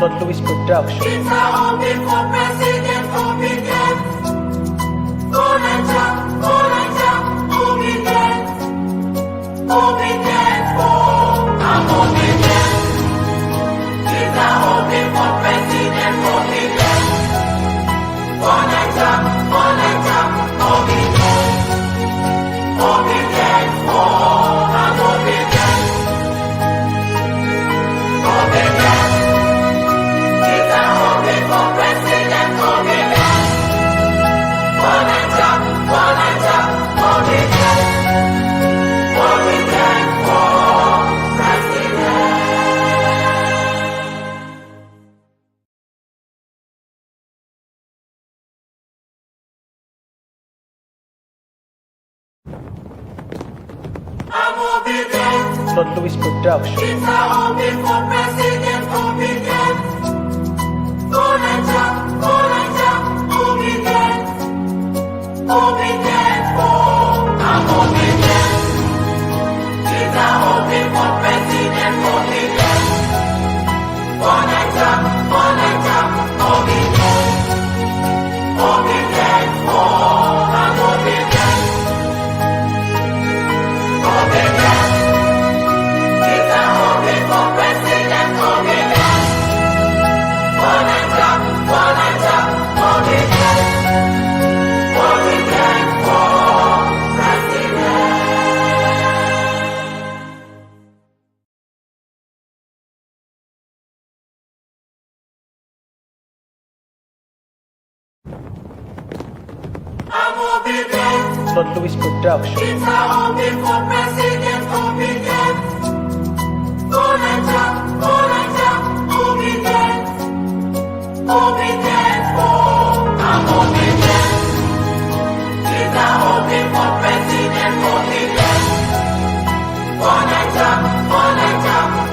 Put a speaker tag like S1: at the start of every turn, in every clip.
S1: Lord Louis Production.
S2: It's a hobby for President obedient. Oh Naija, obedient. Obedient, oh, I'm obedient. It's a hobby for President obedient. Oh Naija, obedient. Obedient, oh, I'm obedient. Obedient. It's a hobby for President obedient. Oh Naija, obedient. Obedient for President. I'm obedient.
S1: Lord Louis Production.
S2: It's a hobby for President obedient. Oh Naija, obedient. Obedient, oh, I'm obedient. It's a hobby for President obedient. Oh Naija, obedient. Obedient, oh, I'm obedient. Obedient. It's a hobby for President obedient. Oh Naija, obedient. Obedient for President. I'm obedient.
S1: Lord Louis Production.
S2: It's a hobby for President obedient. Oh Naija, obedient. Obedient, oh, I'm obedient. It's a hobby for President obedient. Oh Naija,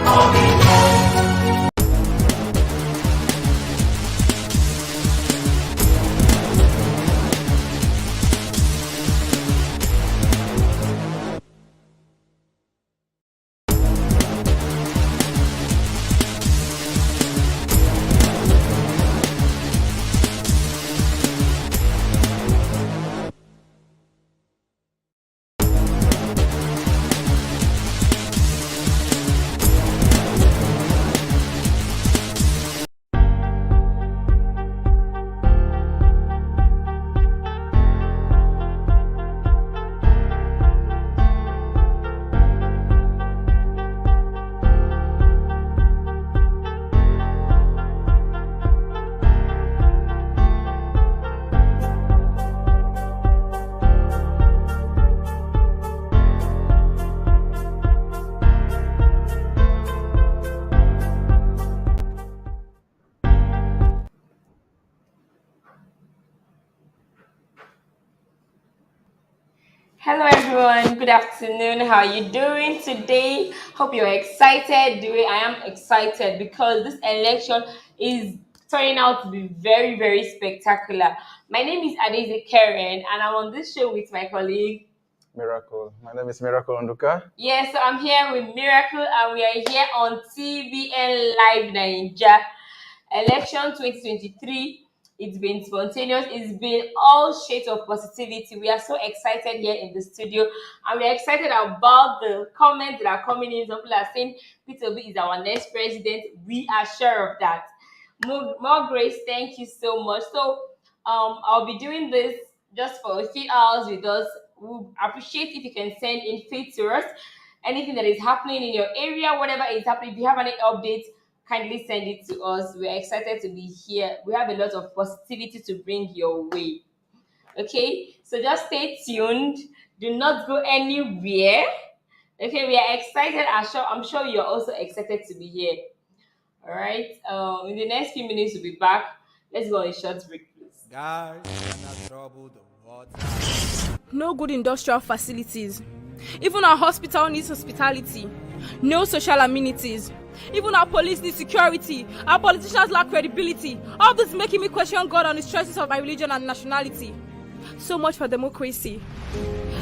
S2: obedient.
S3: Hello everyone, good afternoon. How are you doing today? Hope you're excited. The way I am excited because this election is turning out to be very, very spectacular. My name is Adeze Karen and I'm on this show with my colleague.
S4: Miracle. My name is Miracle Onduka.
S3: Yes, so I'm here with Miracle and we are here on TVN Live Naija. Election 2023. It's been spontaneous. It's been all shades of positivity. We are so excited here in the studio, and we're excited about the comments that are coming in. Some people are saying Peter Obi is our next president. We are sure of that. More grace. Thank you so much. So, I'll be doing this just for a few hours with us. We appreciate if you can send in feed to us. Anything that is happening in your area, whatever is happening, if you have any updates, kindly send it to us. We're excited to be here. We have a lot of positivity to bring your way. Okay, so just stay tuned. Do not go anywhere. Okay, we are excited. I'm sure you're also excited to be here. All right. In the next few minutes, we'll be back. Let's go on a short break, please.
S5: Guys, not trouble the water.
S6: No good industrial facilities. Even our hospital needs hospitality. No social amenities. Even our police need security. Our politicians lack credibility. All this making me question God on his choices of my religion and nationality. So much for democracy.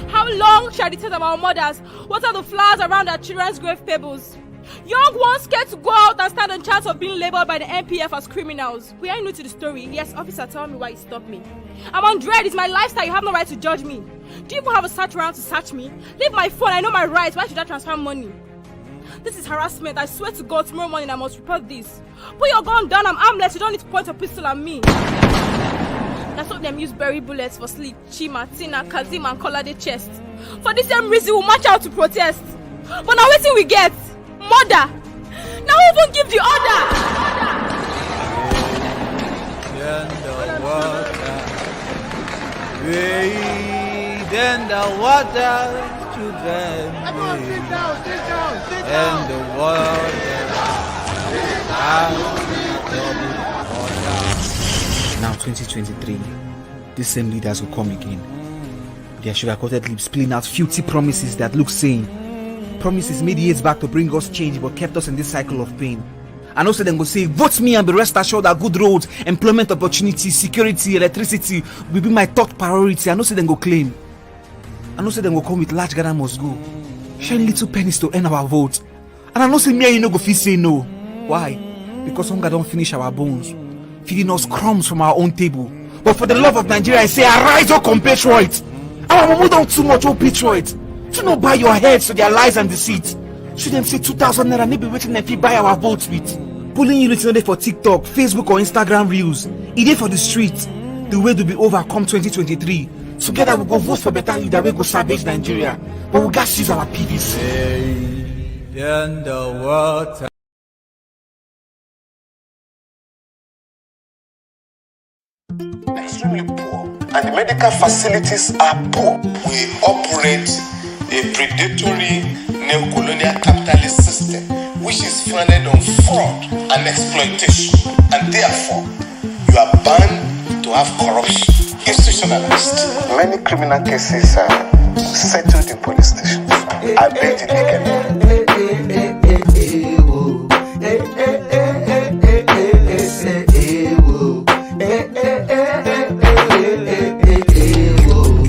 S6: How long shall the tales of our mothers water the flowers around our children's grave pebbles? Young ones scared to go out and stand on chance of being labeled by the NPF as criminals. We are new to the story. Yes, officer, tell me why you stopped me. I'm on dread. It's my lifestyle. You have no right to judge me. Do you even have a search warrant to search me? Leave my phone. I know my rights. Why should I transfer money? This is harassment. I swear to God, tomorrow morning I must report this. Put your gun down. I'm armless. You don't need to point a pistol at me. That's what them use berry bullets for sleep. Chima, Tina, Kazim, and Kolade chest. For the same reason, we'll march out to protest. But now waiting we get. Murder. Now even give the order.
S5: Then the water. Wade in the water. Children. Sit down. And the water.
S7: Now 2023, these same leaders will come again. Their sugar-coated lips spilling out filthy promises that look sane. Promises made years back to bring us change but kept us in this cycle of pain. I know them go say, vote me and be rest assured that good roads, employment opportunities, security, electricity will be my top priority. I know them go claim. I know them go come with large Ghana must go. Shine little pennies to earn our vote. And I know say me and you no go fit say no. Why? Because hunger don't finish our bones, feeding us crumbs from our own table. But for the love of Nigeria, I say, arise, O compatriots! Our mama don't too much, O patriots! Should not buy your heads to their lies and deceit. Should them say 2,000 naira, maybe waiting if you buy our votes with. Pulling units not there for TikTok, Facebook, or Instagram reels. It is for the street. The way to be overcome 2023. Together we go vote for better leader. We go savage Nigeria, but we got use our PVC.
S5: In the water.
S8: Extremely poor, and the medical facilities are poor. We operate a predatory neo-colonial capitalist system which is founded on fraud and exploitation, and therefore you are bound to have corruption, institutionalized. Many criminal cases are settled in police stations. I bet it again.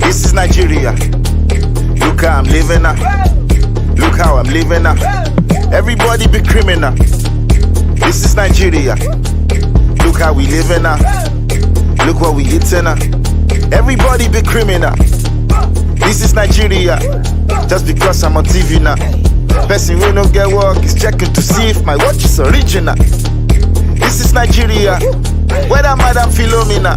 S8: This is Nigeria. Look how I'm living now. Look how I'm living now. Everybody be criminal. This is Nigeria. Look how we living now. Look what we eating now. Everybody be criminal. This is Nigeria. Just because I'm on TV now. Person who no get work is checking to see if my watch is original. This is Nigeria. Whether Madam Philomena.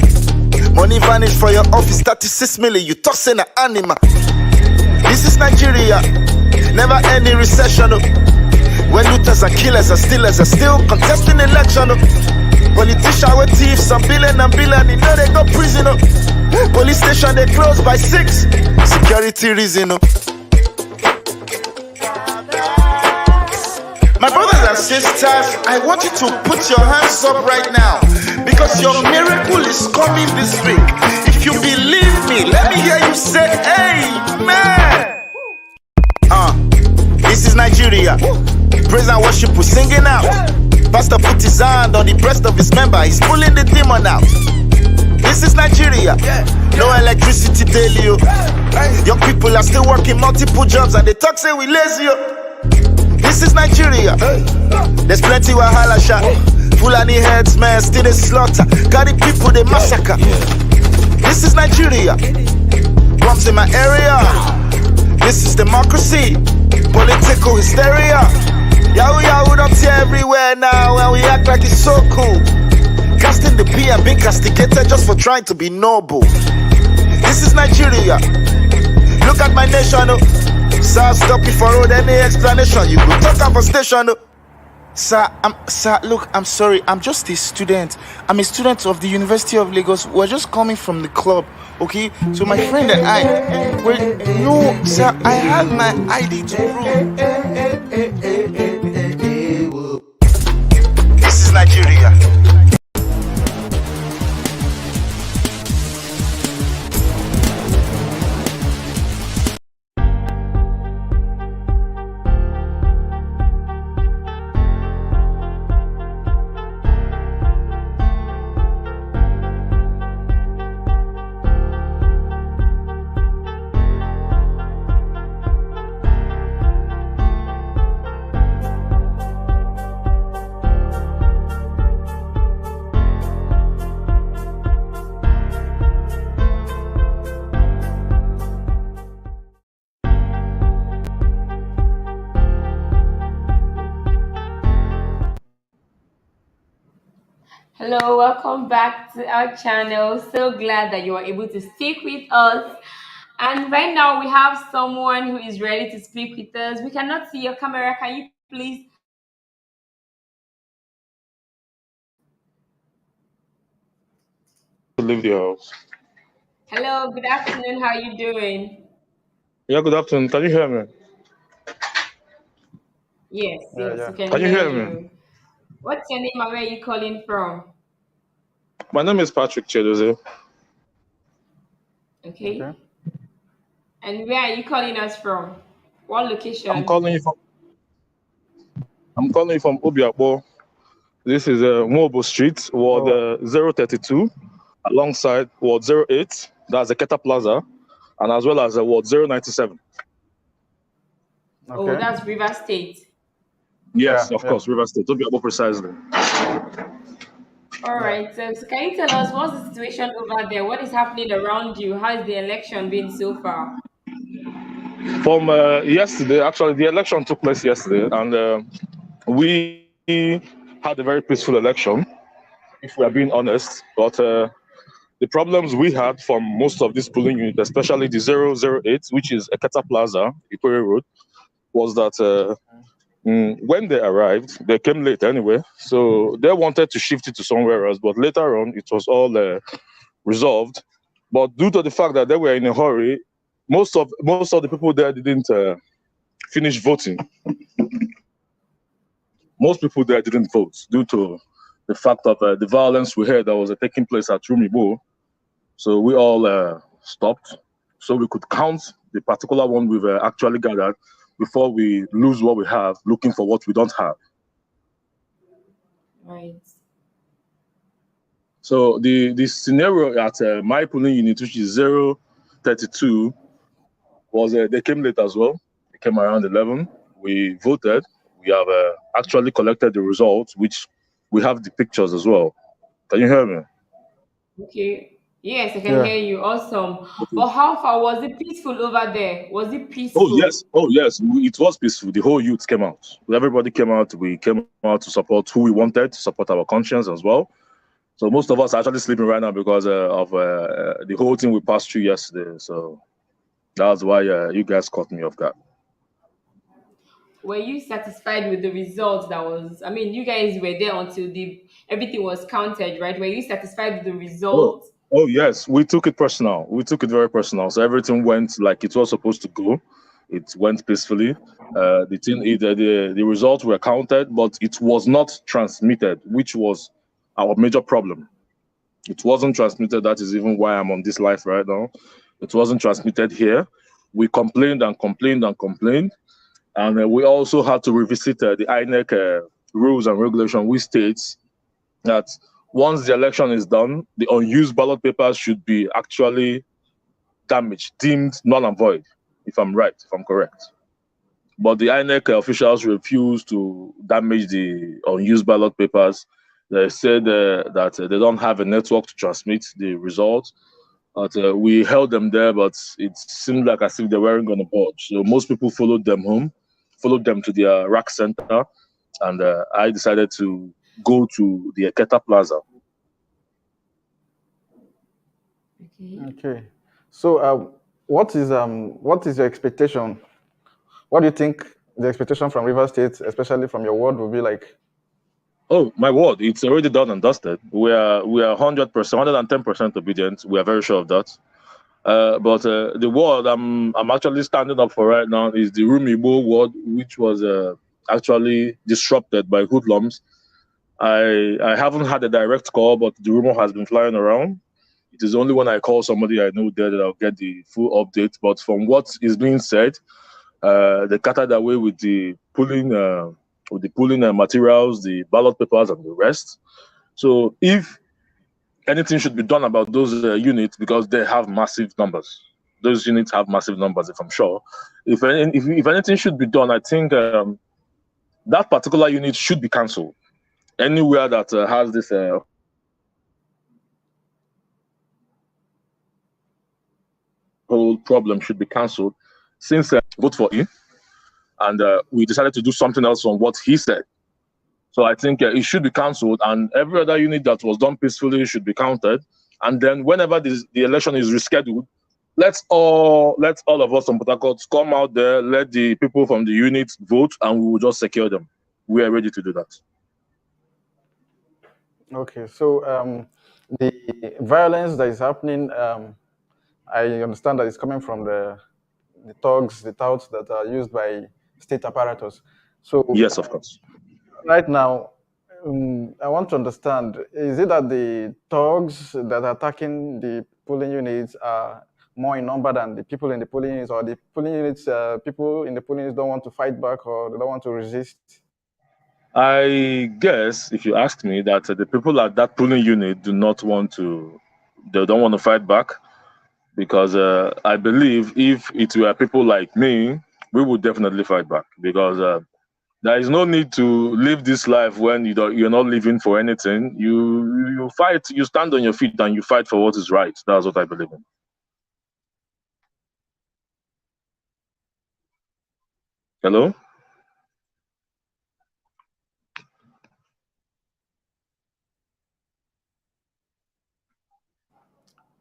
S8: Money vanish for your office, 36 million, you tossing an animal. This is Nigeria. Never any recession. When looters and killers and stealers are still contesting election. Politicians with thieves, some billion and billion, you know they go prison. Police station they close by 6. Security reason. My brothers and sisters, I want you to put your hands up right now, because your miracle is coming this week. If you believe me, let me hear you say amen. This is Nigeria. Praise and worship, we're singing out. Pastor put his hand on the breast of his member, he's pulling the demon out. This is Nigeria. No electricity daily. Young people are still working multiple jobs and they talk say we lazy. This is Nigeria. There's plenty wahala shot. Fulani heads, man, still they slaughter. Carry people, they massacre. This is Nigeria. Bombs in my area. This is democracy. Political hysteria. Yahoo, yahoo, don't see everywhere now, and we act like it's so cool. casting the P and being castigated just for trying to be noble. This is Nigeria. Look at my nation. Sir, stop you for road, any explanation. You will talk about station. Sir, look, I'm sorry. I'm just a student. I'm a student of the University of Lagos. We're just coming from the club, okay? So my friend and I, no, sir, I have my ID to prove. This is Nigeria.
S3: Hello, welcome back to our channel. So glad that you are able to stick with us. And right now we have someone who is ready to speak with us. We cannot see your camera. Can you please?
S9: Leave the house.
S3: Hello, good afternoon. How are you doing?
S9: Yeah, good afternoon. Can you hear me?
S3: Yes,
S4: Yeah.
S3: we can
S9: Can you
S3: hear
S9: hear me?
S3: you. What's your name and where are you calling from?
S9: My name is Patrick Chedoze.
S3: Okay.
S4: Okay.
S3: And where are you calling us from? What location?
S9: I'm calling you from Obiakpo. This is Mobo Street, Ward 032, alongside Ward 08. That's Eketa Plaza, and as well as Ward 097.
S3: Oh, that's River State.
S9: Yes,
S4: Yeah,
S9: of course, River State. Obiakpo precisely.
S3: All right. So can you tell us what's the situation over there? What is happening around you? How is the election been so far?
S9: From yesterday, actually, the election took place yesterday, and we had a very peaceful election, if we are being honest. But the problems we had from most of these polling units, especially the 008, which is Eketa Plaza, Ikore Road, was that when they arrived, they came late anyway, so they wanted to shift it to somewhere else. But later on, it was all resolved. But due to the fact that they were in a hurry, most of the people there didn't finish voting. Most people there didn't vote due to the fact of the violence we heard that was taking place at Rumibo. So we all stopped so we could count the particular one we've actually gathered before we lose what we have, looking for what we don't have.
S3: Right.
S9: So the scenario at my polling unit, which is 032, was they came late as well. They came around 11. We voted. We have actually collected the results, which we have the pictures as well. Can you hear me?
S3: Okay. Yes, I can hear you. Awesome.
S9: Okay.
S3: But how far was it peaceful over there? Was it peaceful?
S9: Oh yes, it was peaceful. The whole youth came out. Everybody came out. We came out to support who we wanted, to support our conscience as well. So most of us are actually sleeping right now because of the whole thing we passed through yesterday. So that's why you guys caught me off guard.
S3: Were you satisfied with the results that was? I mean, you guys were there until everything was counted, right? Were you satisfied with the results?
S9: Oh yes, we took it personal. We took it very personal. So everything went like it was supposed to go. It went peacefully. The results were counted, but it was not transmitted, which was our major problem. It wasn't transmitted. That is even why I'm on this live right now. It wasn't transmitted here. We complained and complained and complained, and we also had to revisit the INEC rules and regulation, which states that once the election is done, the unused ballot papers should be actually damaged, deemed null and void, if I'm correct. But the INEC officials refused to damage the unused ballot papers. They said that they don't have a network to transmit the results. But we held them there, but it seemed like as if they weren't going to budge. So most people followed them home, followed them to their rack center, and I decided to go to the Eketa Plaza.
S3: Okay.
S4: Okay. So, what is your expectation? What do you think the expectation from River State, especially from your ward, will be like?
S9: Oh my word, it's already done and dusted. We are 100%, 110% obedient. We are very sure of that. But the word I'm actually standing up for right now is the Rumibo word, which was actually disrupted by hoodlums. I haven't had a direct call, but the rumor has been flying around. It is only when I call somebody I know there that I'll get the full update. But from what is being said, they carted away with the polling materials, the ballot papers, and the rest. So if anything should be done about those units, because they have massive numbers. Those units have massive numbers, if I'm sure. If anything should be done, I think that particular unit should be cancelled. Anywhere that has this whole problem should be cancelled. Since vote for him, and we decided to do something else on what he said. So I think it should be cancelled, and every other unit that was done peacefully should be counted. And then whenever the election is rescheduled, let's all of us on Port Harcourt come out there, let the people from the units vote, and we will just secure them. We are ready to do that.
S4: Okay. So, the violence that is happening, I understand that it's coming from the thugs, the touts that are used by state apparatus. So,
S9: Yes, of course.
S4: right now, I want to understand: is it that the thugs that are attacking the polling units are more in number than the people in the polling units, or the polling units, people in the polling units don't want to fight back, or they don't want to resist?
S9: I guess if you ask me that the people at that polling unit do not want to, they don't want to fight back, because I believe if it were people like me, we would definitely fight back, because there is no need to live this life when you're not living for anything. You fight, you stand on your feet, and you fight for what is right. That's what I believe in. Hello?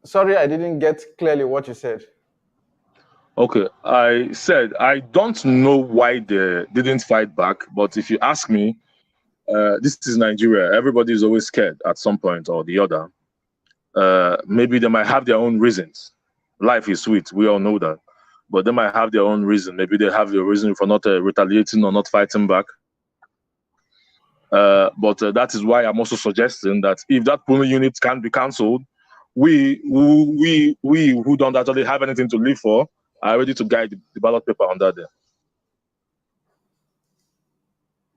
S4: Sorry, I didn't get clearly what you said.
S9: Okay, I said I don't know why they didn't fight back, but if you ask me, this is Nigeria. Everybody is always scared at some point or the other. Maybe they might have their own reasons. Life is sweet, we all know that, but they might have their own reason. Maybe they have their reason for not retaliating or not fighting back. But that is why I'm also suggesting that if that polling unit can be cancelled, we who don't actually have anything to live for are ready to guide the ballot paper under there.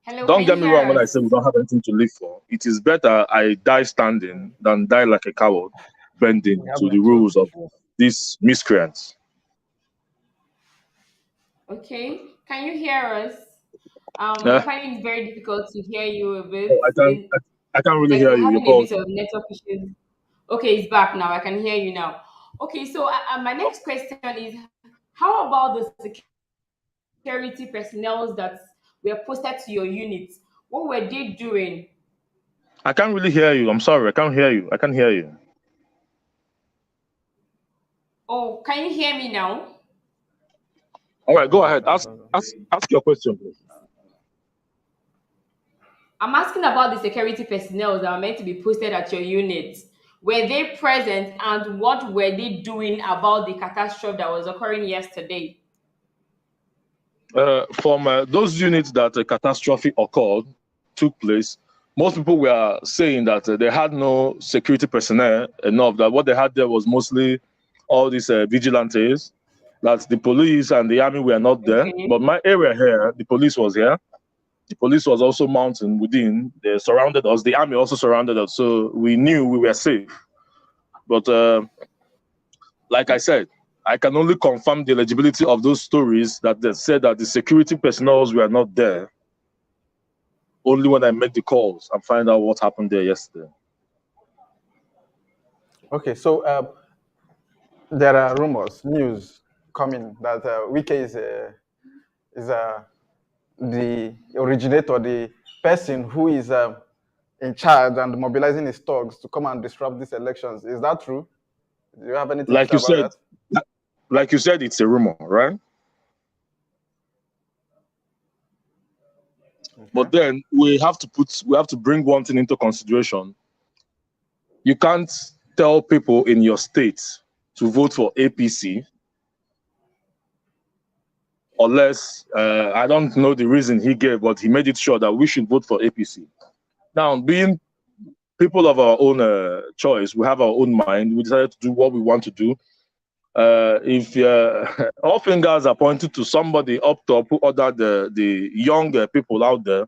S3: Hello,
S9: Don't
S3: can
S9: get
S3: you
S9: me
S3: hear
S9: wrong when I
S3: us?
S9: say we don't have anything to live for. It is better I die standing than die like a coward, bending
S1: We have
S9: to the
S1: network
S9: rules of
S1: issue.
S9: these miscreants.
S3: Okay, can you hear us?
S9: Eh,
S3: I'm finding it very difficult to hear you a bit.
S9: oh, I can't really
S3: Like
S9: hear
S3: we're
S9: you. You're
S3: having a bit
S9: called.
S3: of network issues. Okay, it's back now. I can hear you now. Okay, so my next question is, how about the security personnel that were posted to your unit? What were they doing?
S9: I can't really hear you. I'm sorry. I can't hear you. I can't hear you.
S3: Oh, can you hear me now?
S9: All right, go ahead. Ask your question, please.
S3: I'm asking about the security personnel that are meant to be posted at your unit. Were they present and what were they doing about the catastrophe that was occurring yesterday?
S9: From those units that a catastrophe occurred, took place, most people were saying that they had no security personnel enough, that what they had there was mostly all these vigilantes, that the police and the army were not there.
S3: Okay.
S9: But my area here, the police was here. The police was also mounted within. They surrounded us. The army also surrounded us. So we knew we were safe. But like I said, I can only confirm the eligibility of those stories that they said that the security personnel were not there only when I make the calls and find out what happened there yesterday.
S4: Okay, so there are rumors, news coming that Wike is the originator, the person who is in charge and mobilizing his thugs to come and disrupt these elections. Is that true? Do you have anything to
S9: Like
S4: say
S9: you
S4: about
S9: said,
S4: that?
S9: like you said, it's a rumor, right? But then we have to bring one thing into consideration. You can't tell people in your state to vote for APC unless I don't know the reason he gave, but he made it sure that we should vote for APC. Now, being people of our own choice, we have our own mind. We decided to do what we want to do. If all fingers are pointed to somebody up top who ordered the young people out there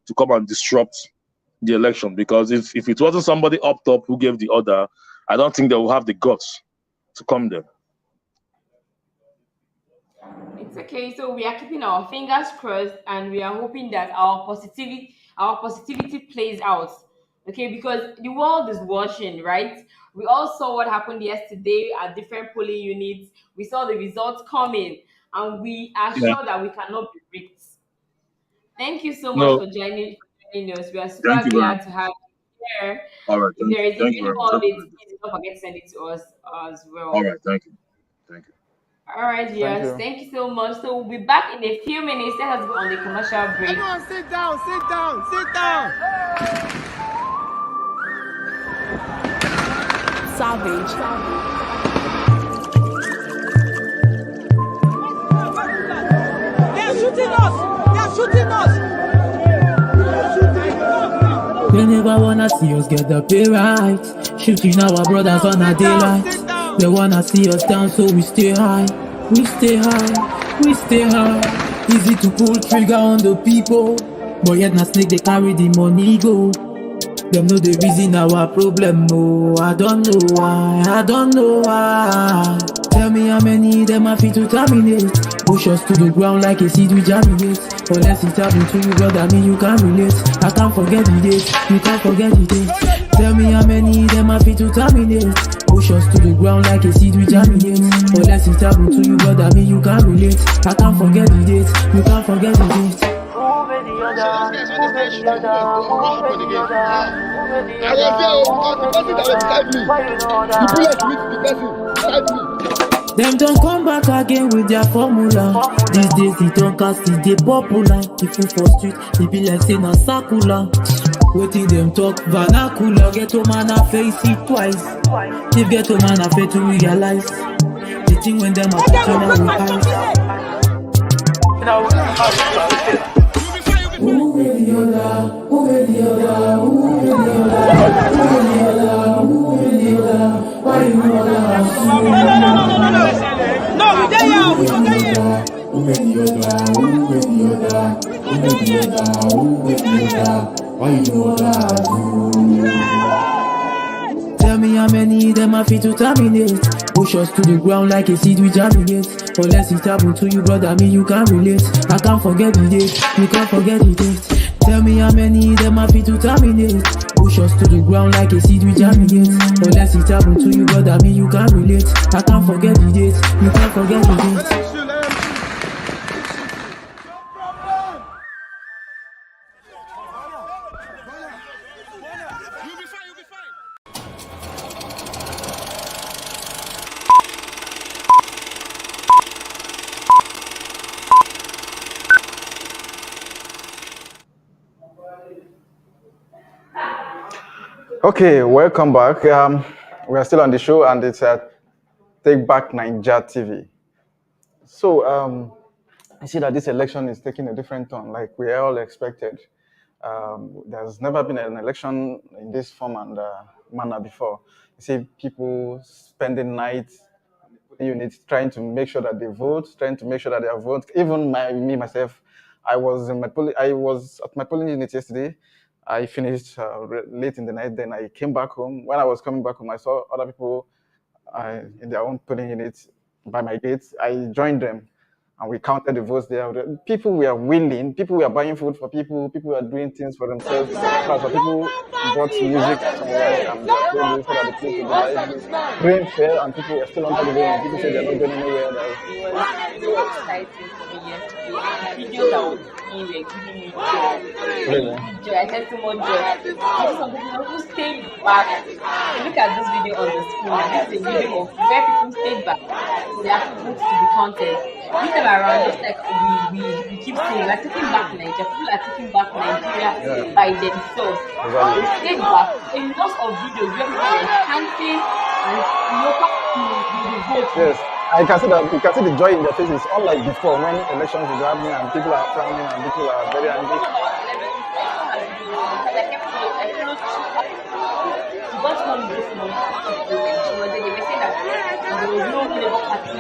S9: to come and disrupt the election, because if it wasn't somebody up top who gave the order, I don't think they will have the guts to come there.
S3: It's okay. So we are keeping our fingers crossed, and we are hoping that our positivity plays out. Okay, because the world is watching, right? We all saw what happened yesterday at different polling units. We saw the results coming, and we are
S9: Yeah.
S3: sure that we cannot be rigged. Thank you so much
S9: No,
S3: for joining us. We are
S9: thank
S3: super
S9: you very
S3: glad
S9: much.
S3: to have you here.
S9: All right,
S3: If there is
S9: thank you
S3: any
S9: very much.
S3: more
S9: Have a
S3: updates,
S9: good day.
S3: please don't forget to send it to us as
S9: All
S3: well.
S9: right, thank you. Thank you.
S3: All right,
S4: Thank
S3: yes,
S4: you.
S3: thank you so much. So we'll be back in a few minutes. Let us go on the commercial break.
S5: Everyone sit down, sit down, sit down.
S6: Savage.
S5: They're shooting us. They're shooting us.
S10: They never wanna see us get the pay right. Shooting our brothers on a daylight. They wanna see us down, so we stay high. We stay high. We stay high. Easy to pull trigger on the people, but yet na snake they carry the money go. Them know the reason our problem, oh. I don't know why, I don't know why. Tell me how many them are fit to terminate. Push us to the ground like a seed we germinate. Unless it's happened to you, brother, me you can't relate. I can't forget the date, you can't forget the date. Tell me how many them are fit to terminate. Push us to the ground like a seed we germinate. Unless it's happened to you, brother, me you can't relate. I can't forget the date, you can't forget the date. Them don't come back again with their formula. These days they don't cast it, they popular. If you for street, they be like saying a circular. Waiting them talk vernacular. Get a man a face it twice. If get a man a fail to realize the thing when them are touching on with eyes. Who will the other? Who will the other? Who will the other? Who will the other? Who will the other? Why you know that?
S5: No, we there, yeah, we go there.
S10: Who will the other? Who will the other? Who will the other? Who will the other? Why you know that? Tell me how many them are fit to terminate. Push us to the ground like a seed we germinate. Unless it's happened to you, brother, me you can't relate. I can't forget the date, you can't forget the date. Tell me how many them are fit to terminate. Push us to the ground like a seed we germinate. Unless it's happened to you, brother, me you can't relate. I can't forget the date, you can't forget the date.
S4: Okay, welcome back. We are still on the show, and it's at Take Back Naija TV. So I see that this election is taking a different turn, like we all expected. There's never been an election in this form and manner before. You see people spending nights units trying to make sure that they vote, trying to make sure that they vote. Even me myself, I was at my polling unit yesterday. I finished late in the night. Then I came back home. When I was coming back home, I saw other people in their own polling units by my gate. I joined them, and we counted the votes there. People were willing, people were buying food for people, people were doing things for themselves. In fact, some people bought music somewhere and they played it so that the place would be lively. Rain fell and people were still under the rain. People said they're not going anywhere.
S3: It was so exciting for me yesterday. The videos that was seeing were giving me joy.
S4: Really?
S3: Joy. I said so much joy. I see some people who stayed back. Look at this video on the screen. This is a video of where people stayed back. They have votes to be counted. This time around, just like we keep saying, we're taking back Nigeria. People are taking back Nigeria by themselves. They stayed back. A lot of videos where people were chanting and local vote.
S4: Yes. I can see that you can see the joy in their faces, unlike before when elections were happening and people are frowning and people are very angry.
S3: She got home this morning. She was there. They were saying that there was no Labour Party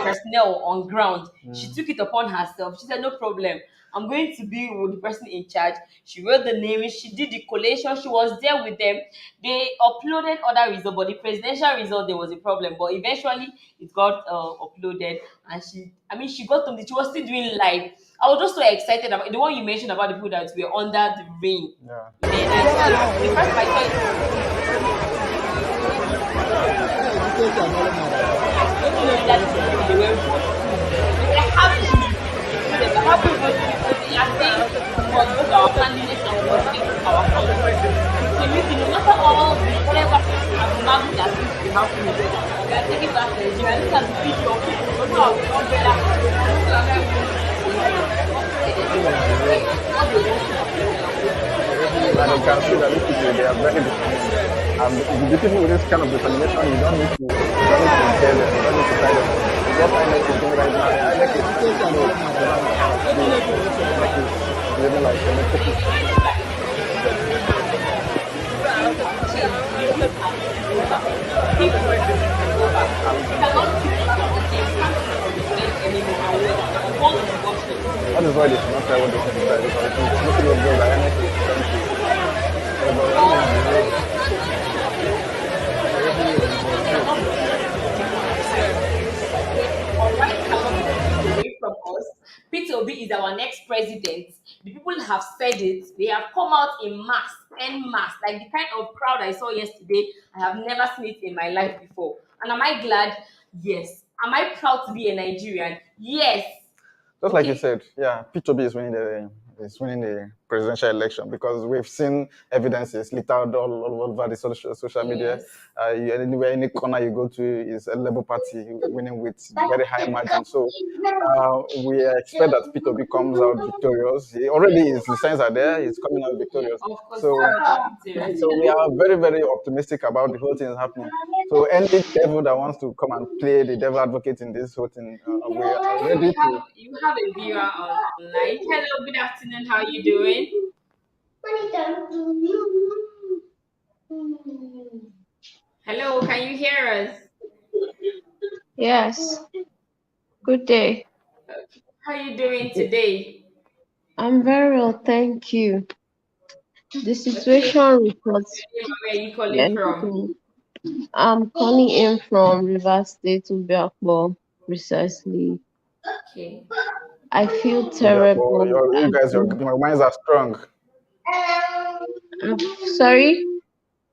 S3: personnel on ground. She took it upon herself. She said, "No problem. I'm going to be with the person in charge." She wrote the names. She did the collation. She was there with them. They uploaded other results, but the presidential result there was a problem. But eventually, it got uploaded, and she got them. She was still doing live. I was just so excited about the one you mentioned about the people that were under the rain.
S4: Yeah.
S3: The first time I saw it, that they were voting. They were happy. They were happy voting because they are saying for both our candidates and voting our country. So no matter all the whatever abnormality that seems to be happening, we are taking back Nigeria. Look at the video of people who are umbrella.
S4: And you can see that these people, they are very determined. And the people with this kind of determination, you don't need to tell them, you don't need to tell them. What I like is doing right now, I like it. Living like that is why they should not try what they should try, because it's looking at good, I like it.
S3: Away from us. Peter Obi is our next president. The people have said it. They have come out in mass, en masse, like the kind of crowd I saw yesterday. I have never seen it in my life before. And am I glad? Yes. Am I proud to be a Nigerian? Yes.
S4: Just like you said, yeah, P2B is winning the presidential election because we've seen evidences littered all over the social media. Anywhere, any corner you go to is a Labour Party winning with very high margin. So we expect that P2B comes out victorious. He already is, the signs are there, he's coming out victorious. So we are very, very optimistic about the whole thing happening. So any devil that wants to come and play the devil advocate in this whole thing, we are ready to.
S3: You have a viewer online. Hello, good afternoon. How are you doing? Hello, can you hear us?
S11: Yes. Good day.
S3: How are you doing today?
S11: I'm very well, thank you. The situation reports.
S3: Where are you calling from?
S11: I'm calling in from Rivers State to Biakbo, precisely.
S3: Okay.
S11: I feel terrible.
S4: You guys, your minds are strong.
S11: Sorry?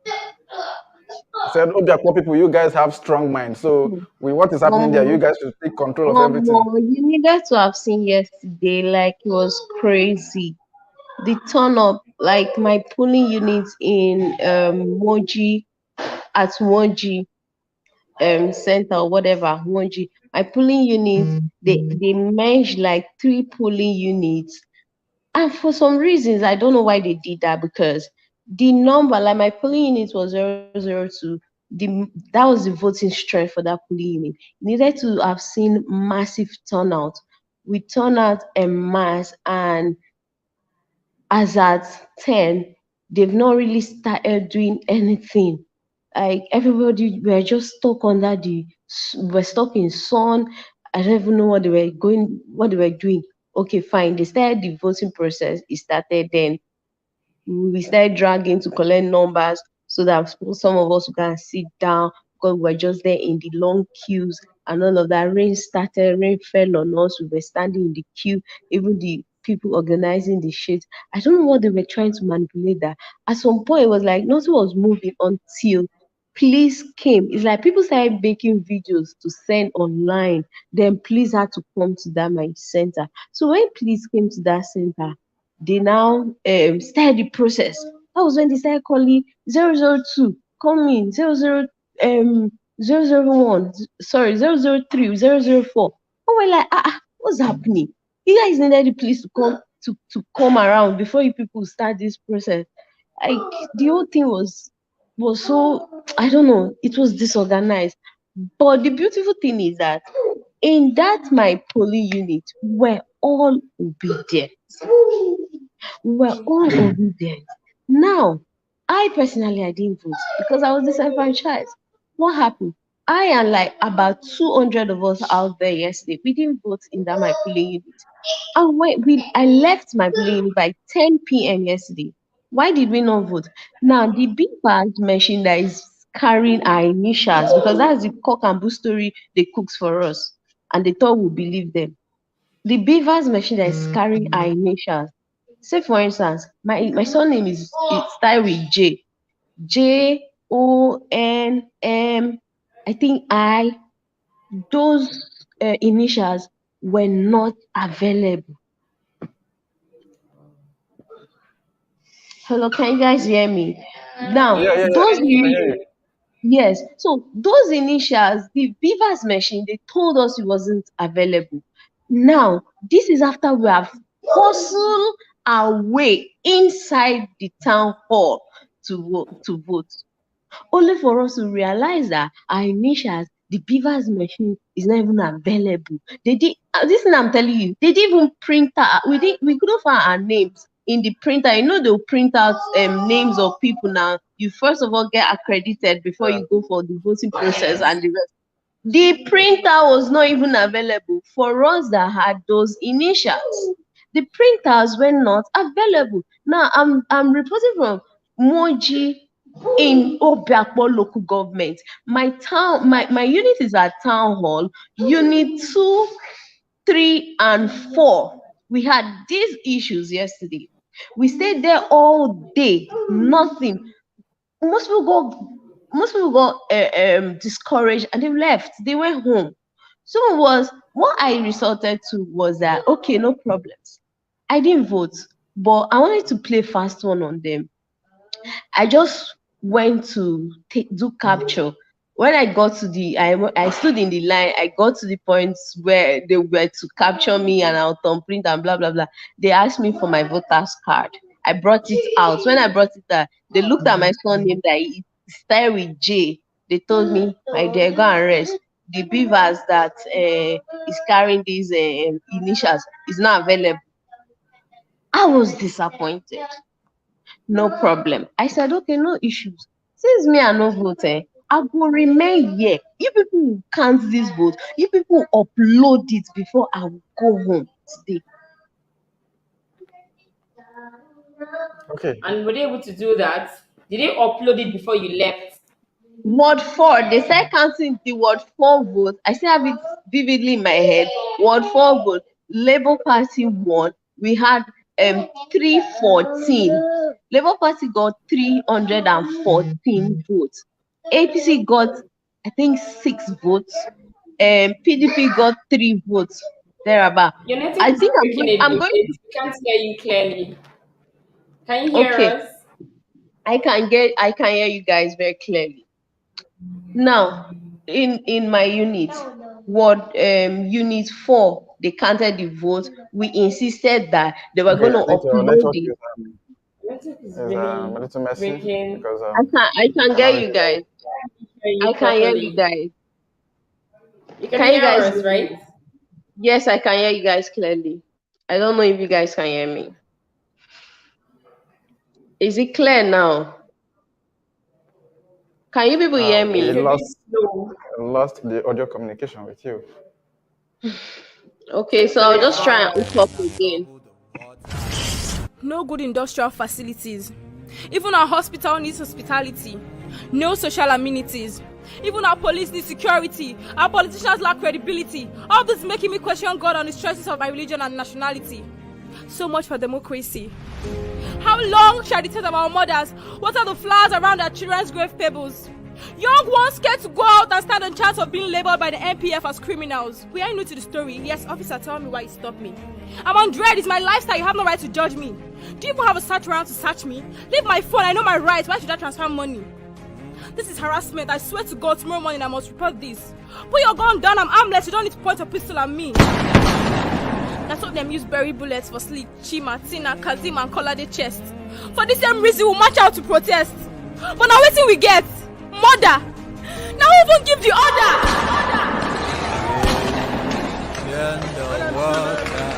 S4: I said, Obiakpo people, you guys have strong minds. So with what is happening there, you guys should take control of everything.
S11: You needed to have seen yesterday, like it was crazy. The turn up, like my polling units in Moji at Moji center or whatever, Moji. My polling units, they merged like 3 polling units. And for some reasons, I don't know why they did that, because the number, like my polling unit was 002, that was the voting strength for that polling unit. You needed to have seen massive turnout. We turn out en masse, and as at 10, they've not really started doing anything. Like everybody were just stuck we're stuck in sun. I don't even know what they were doing. Okay, fine. They started the voting process. It started then. We started dragging to collect numbers so that some of us can sit down, because we're just there in the long queues and all of that. Rain started, rain fell on us. We were standing in the queue, even the people organizing the shit. I don't know what they were trying to manipulate that. At some point, it was like nothing was moving until police came. It's like people started making videos to send online. Then police had to come to that my center. So when police came to that center, they now started the process. That was when they started calling 002, come in, 001, sorry, 003, 004. And we're like, what's happening? You guys needed the police to come to come around before you people start this process. Like the whole thing was so, I don't know, it was disorganized. But the beautiful thing is that in that my polling unit, we're all obedient. We're all obedient. Now, I personally I didn't vote because I was disenfranchised. What happened? I and like about 200 of us out there yesterday, we didn't vote in that my polling unit. And I left my polling unit by 10 p.m. yesterday. Why did we not vote? Now, the big part machine that is carrying our initials, because that's the cock and bull story they cooked for us, and they thought we believe them. The beavers machine that is carrying our initials. Say for instance, my surname is it start with J. JONM, I think those initials were not available. Hello, can you guys hear me? Now,
S4: Yeah.
S11: those
S4: I can hear you.
S11: yes, so those initials, the beavers machine, they told us it wasn't available. Now, this is after we have hustled our way inside the town hall to vote. Only for us to realize that our initials, the beavers machine, is not even available. They did this thing I'm telling you, they didn't even print out. We couldn't find our names in the printer. You know they'll print out names of people now. You first of all get accredited before you go for the voting process and the rest. The printer was not even available for us that had those initials. The printers were not available. Now I'm reporting from Moji in Obiakpo local government. My unit is at town hall, unit 2, 3, and 4. We had these issues yesterday. We stayed there all day, nothing. Most people got discouraged and they left. They went home. So what I resorted to was that okay, no problems. I didn't vote, but I wanted to play fast one on them. I just went to do capture. When I got to I stood in the line. I got to the point where they were to capture me and I'll thumbprint and blah blah blah. They asked me for my voter's card. I brought it out. When I brought it out, they looked at my surname that it started with J. They told me, my dear, go and rest. The beavers that is carrying these initials is not available. I was disappointed. No problem. I said, okay, no issues. Since me I no vote, I will remain here. You people will count this vote. You people will upload it before I will go home today.
S4: Okay.
S3: And were they able to do that? Did they upload it before you left?
S11: Ward 4, they said counting the Ward 4 vote. I still have it vividly in my head. Ward 4 vote. Labour Party won. We had 314. Labour Party got 314 votes. APC got, I think, 6 votes. PDP got 3 votes. Thereabout.
S3: Your network
S11: I
S3: is
S11: think
S3: breaking
S11: I'm
S3: a
S11: going.
S3: bit. We can't hear you clearly. Can you hear us?
S11: I can hear you guys very clearly. Now, in my unit, unit 4, they counted the vote. We insisted that they were going to upload it.
S3: Network is
S4: A
S3: really
S4: little messy
S3: breaking.
S4: because
S11: I can get you guys. I can hear you guys.
S3: You can hear us, right?
S11: Yes, I can hear you guys clearly. I don't know if you guys can hear me. Is it clear now? Can you people hear me?
S4: We lost the audio communication with you.
S11: Okay, so I'll just try and hook up again.
S6: No good industrial facilities. Even our hospital needs hospitality. No social amenities. Even our police need security. Our politicians lack credibility. All this is making me question God on his choices of my religion and nationality. So much for democracy. How long shall the tears of our mothers water the flowers around our children's grave tables? Young ones scared to go out and stand on chance of being labeled by the NPF as criminals. We are new to the story. Yes, officer, tell me why you stopped me. I'm on dread. It's my lifestyle. You have no right to judge me. Do you even have a search warrant to search me? Leave my phone. I know my rights. Why should I transfer money? This is harassment. I swear to God, tomorrow morning I must report this. Put your gun down. I'm armless. You don't need to point a pistol at me. That's what them use berry bullets for sleep. Chima, Tina, Kazim, and Kolade chest. For the same reason, we'll march out to protest. But now waiting we get. Murder! Now even give the order!
S12: Then the water,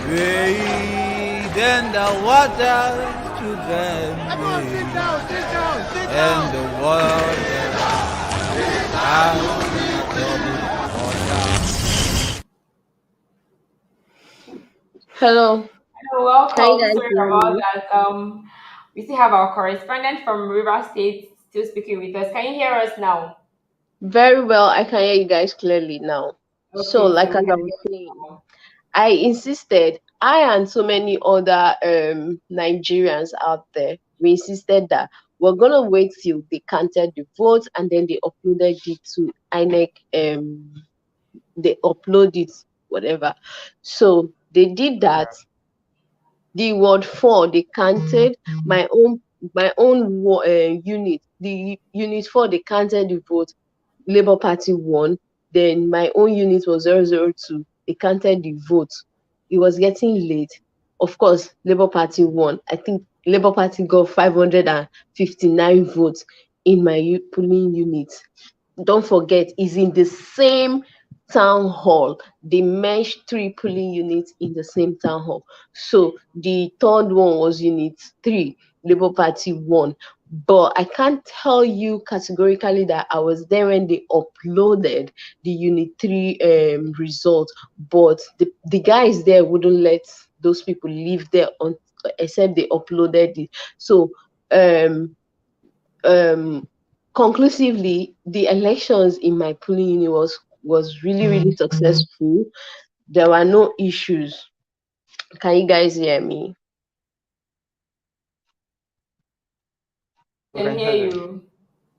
S12: wade in the water to them.
S5: Everyone sit down, sit down, sit down.
S12: And the water,
S11: Hello.
S3: Hello, welcome.
S11: Hi guys.
S3: Sorry about that. We still have our correspondent from River State still speaking with us. Can you hear us now?
S11: Very well. I can hear you guys clearly now. So,
S3: Okay,
S11: like
S3: so
S11: as
S3: we
S11: I
S3: can
S11: was saying, I insisted, I and so many other Nigerians out there, we insisted that we're gonna wait till they counted the votes and then they uploaded it to INEC. They upload it, whatever. So they did that. The word 4 they counted my own unit. The unit 4 they counted the vote. Labour Party won. Then my own unit was 002. They counted the vote. It was getting late. Of course, Labour Party won. I think Labour Party got 559 votes in my polling unit. Don't forget, it's in the same town hall. They merged 3 polling units in the same town hall. So the third one was unit 3. Labour Party won. But I can't tell you categorically that I was there when they uploaded the unit 3 result. But the guys there wouldn't let those people live there except they uploaded it. So conclusively, the elections in my polling unit was really successful. There were no issues. Can you guys hear me?
S3: can hear you.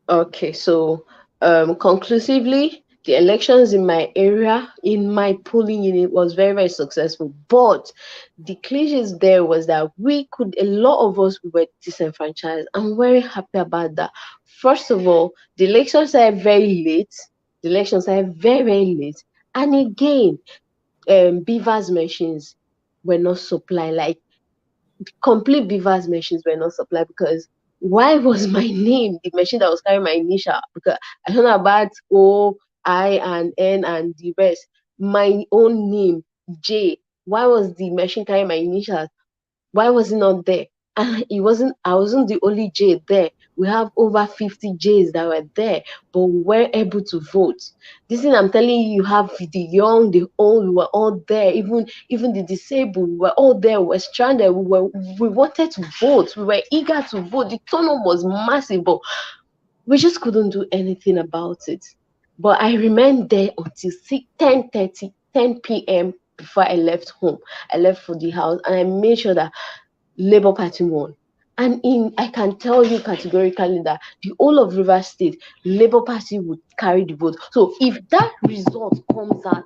S11: Okay, so conclusively, the elections in my area, in my polling unit, was very successful. But the cliches there was that a lot of us were disenfranchised. I'm very happy about that. First of all, the elections are very late. Very late. And again, Beavers machines were not supplied. Like complete Beavers machines were not supplied because why was my name the machine that was carrying my initial? Because I don't know about O, I, and N and the rest. My own name, J. Why was the machine carrying my initials? Why was it not there? And I wasn't the only J there. We have over 50 J's that were there, but we were able to vote. This thing I'm telling you, you have the young, the old, we were all there, even the disabled, we were all there, we were stranded, we wanted to vote, we were eager to vote. The turnout was massive, but we just couldn't do anything about it. But I remained there until 10 p.m. before I left home. I left for the house and I made sure that Labour Party won. And I can tell you categorically that the whole of Rivers State, Labour Party would carry the vote. So if that result comes out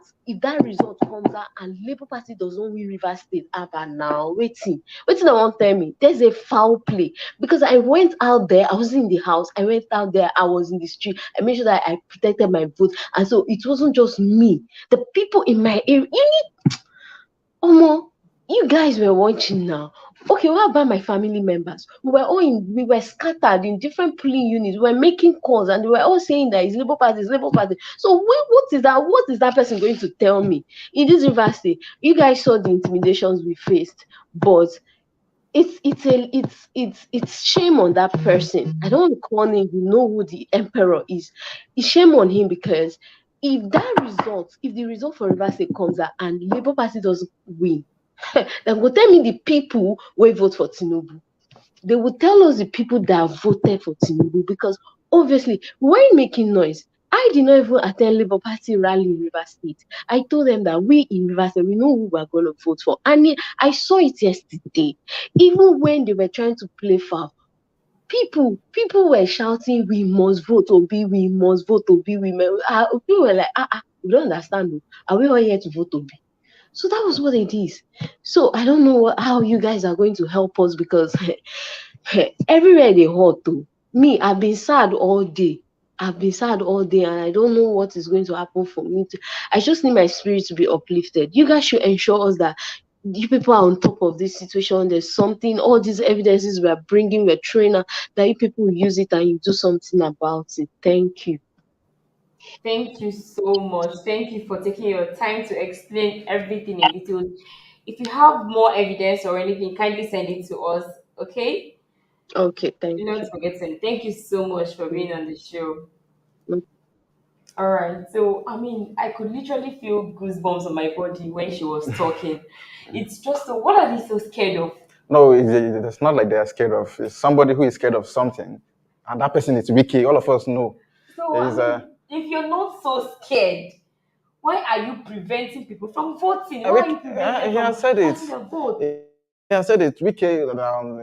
S11: and Labour Party doesn't win Rivers State, now waiting, I won't tell me there's a foul play. Because I went out there, I was in the house, I went out there, I was in the street, I made sure that I protected my vote. And so it wasn't just me, the people in my area. You guys were watching now. Okay, what about my family members? We were scattered in different polling units. We were making calls and they were all saying that it's Labour Party, it's Labour Party. So what is that? What is that person going to tell me? In this university, you guys saw the intimidations we faced, but it's shame on that person. I don't want to call him, you know who the emperor is. It's shame on him because if the result for Rivers State comes out and Labour Party doesn't win, then go tell me the people will vote for Tinubu. They will tell us the people that voted for Tinubu because Obviously, when making noise, I did not even attend Labour Party rally in River State. I told them that we in River State, we know who we're going to vote for. And I saw it yesterday. Even when they were trying to play foul, people were shouting, we must vote Obi, we must vote Obi. People were like, we don't understand. Are we all here to vote Obi? So that was what it is. So I don't know how you guys are going to help us because everywhere they hot too. Me, I've been sad all day. I've been sad all day, and I don't know what is going to happen for me. I just need my spirit to be uplifted. You guys should ensure us that you people are on top of this situation. There's something, all these evidences we're bringing, we're training, that you people use it and you do something about it. Thank you.
S3: Thank you so much. Thank you for taking your time to explain everything in detail. If you have more evidence or anything, kindly send it to us. Okay?
S11: Okay, thank
S3: Do not
S11: you.
S3: forget to. Thank you so much for being on the show.
S11: Mm.
S3: All right. So, I mean, I could literally feel goosebumps on my body when she was talking. It's just, what are they so scared of?
S4: No, it's not like they are scared of. It's somebody who is scared of something, and that person is Wiki. All of us know.
S3: So, I mean, if you're not so scared, why are you preventing people from voting? Why are you preventing
S4: he
S3: them
S4: has
S3: from
S4: said it.
S3: casting their vote?
S4: He has said it. Wiki,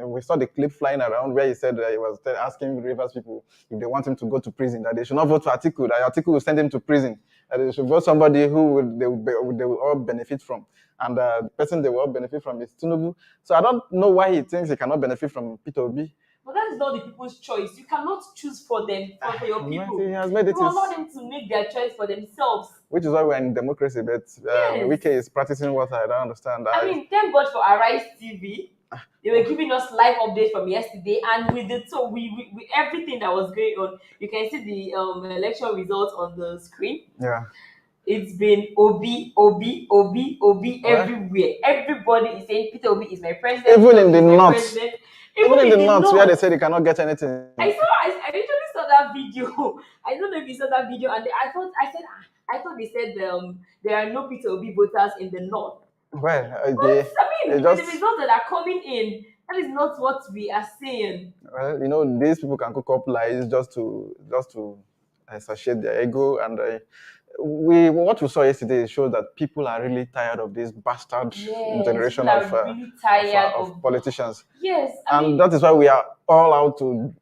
S4: we saw the clip flying around where he said that he was asking Rivers people if they want him to go to prison, that they should not vote for Atiku, that Atiku will send him to prison, that they should vote somebody who they will all benefit from. And the person they will all benefit from is Tinubu. So I don't know why he thinks he cannot benefit from Peter Obi.
S3: But that is not the people's choice. You cannot choose for them, for your people.
S4: He has made it
S3: You allow them to make their choice for themselves.
S4: Which is why we're in democracy, but
S3: Yes.
S4: Wike is practicing what I don't understand.
S3: I mean, thank God for Arise TV. They were giving us live updates from yesterday, and with the we everything that was going on, you can see the election results on the screen.
S4: Yeah.
S3: It's been Obi everywhere. Everybody is saying Peter Obi is my president.
S4: Even in the north.
S3: Even in the north
S4: where they say they cannot get anything.
S3: I literally saw that video. I don't know if you saw that video, and I thought they said there are no Peter Obi voters in the north.
S4: Well,
S3: I mean, the results that are coming in, that is not what we are saying.
S4: Well, these people can cook up lies just to satiate their ego, and what we saw yesterday shows that people are really tired of this bastard generation of
S3: really tired
S4: of politicians.
S3: Yes,
S4: and that is why we are all out to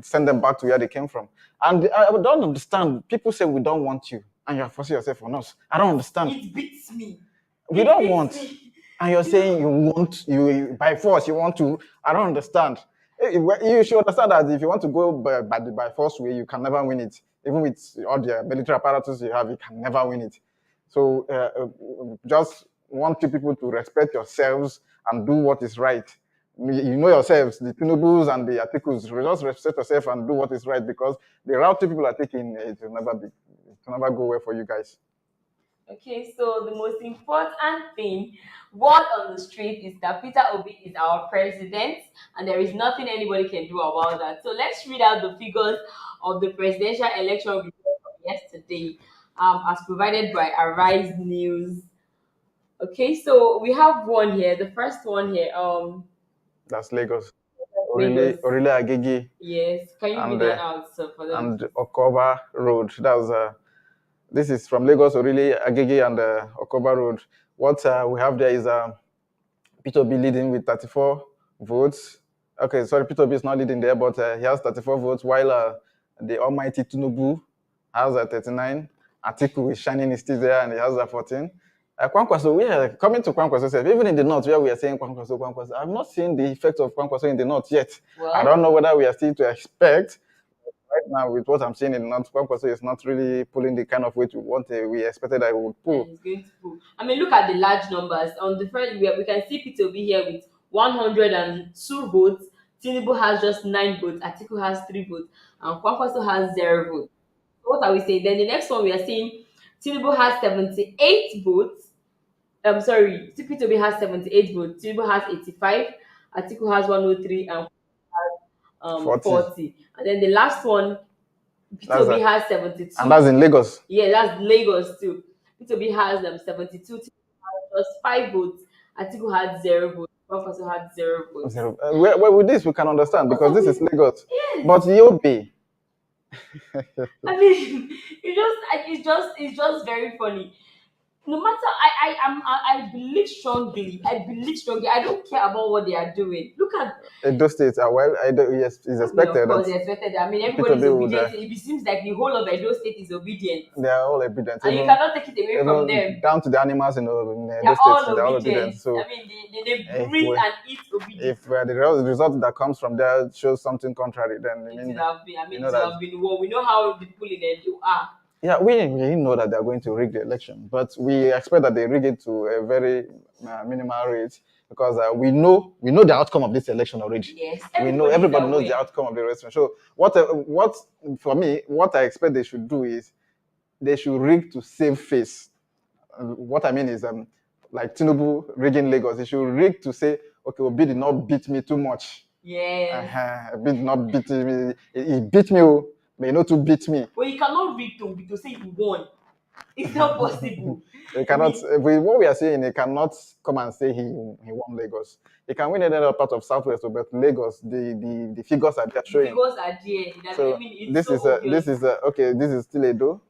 S4: send them back to where they came from. And I don't understand. People say we don't want you, and you're forcing yourself on us. I don't understand.
S3: It beats me.
S4: We don't want, and you're saying you want, you by force, you want to. I don't understand. You should understand that if you want to go by force way, you can never win it. Even with all the military apparatus you have, you can never win it. So just want you people to respect yourselves and do what is right. You know yourselves, the Tinubus and the Atikus, just respect yourself and do what is right, because the route people are taking, it will never go well for you guys.
S3: Okay, so the most important thing, word on the street, is that Peter Obi is our president, and there is nothing anybody can do about that. So let's read out the figures of the presidential election result from yesterday, as provided by Arise News. Okay, so we have one here. The first one here,
S4: that's Lagos. Orile Agege.
S3: Yes, can you read that out for them?
S4: And Okoba Road. That's this is from Lagos, Orile Agege, and Okoba Road. What we have there is Peter Obi leading with 34 votes. Okay, sorry, Peter Obi is not leading there, but he has 34 votes, while the almighty Tinubu has 39. Atiku is shining, is still there, and he has 14. Kwankwaso, we are coming to Kwankwaso. Even in the north, where we are saying Kwankwaso, I've not seen the effect of Kwankwaso in the north yet. Well, I don't know whether we are still to expect. Right now, with what I'm seeing in the north, Kwankwaso is not really pulling the kind of weight we expected that it would pull.
S3: It's going to pull. I mean, look at the large numbers. On the first, we can see Peter Obi here with 102 votes. Tinubu has just 9 votes. Atiku has 3 votes. And Kwankwaso has 0 votes. So what are we saying? Then the next one we are seeing Tinubu has 78 votes. Peter Obi has 78 votes. Tinubu has 85. Atiku has 103 and has 40. And then the last one, Peter Obi has 72.
S4: And that's in Lagos.
S3: Yeah, that's Lagos too. Peter Obi has 72. Tinubu has just 5 votes. Atiku had 0 votes. Kwankwaso had 0 votes.
S4: Well, with this we can understand, because this is Lagos.
S3: Yes.
S4: But Yobe,
S3: I mean, it's just very funny. No matter, I believe strongly. I believe strongly. I don't care about what they are doing. Look at,
S4: Those states are well. Yes, it's
S3: I mean, of
S4: expected
S3: course,
S4: that
S3: they expected. I mean,
S4: Peter
S3: everybody is
S4: B would.
S3: obedient. It seems like the whole of Edo State is obedient,
S4: They are all obedient.
S3: and you cannot take it away from
S4: Even
S3: them.
S4: down to the animals in
S3: They are
S4: those states,
S3: all
S4: they're all
S3: obedient.
S4: obedient. So
S3: I mean, they
S4: if
S3: breathe and eat obedience.
S4: the result that comes from there shows something contrary, then
S3: It would have been. I mean,
S4: you know
S3: it would
S4: that.
S3: have been war. We know how the people in Edo are.
S4: Yeah, we know that they're going to rig the election, but we expect that they rig it to a very minimal rate because we know the outcome of this election already.
S3: Yes,
S4: Everybody knows the outcome of the election. So what for me, what I expect they should do is they should rig to save face. What I mean is like Tinubu rigging Lagos, they should rig to say, okay, Obi did not beat me too much.
S3: Yes.
S4: Obi did not beat me. He beat me, but not to beat me.
S3: Well, you cannot rig to say you won. It's not possible.
S4: They cannot. With what we are saying, they cannot come and say he won Lagos. He can win another part of Southwest, but Lagos, the figures are there showing.
S3: The figures are there.
S4: So
S3: I mean, this is
S4: okay. This is still Edo,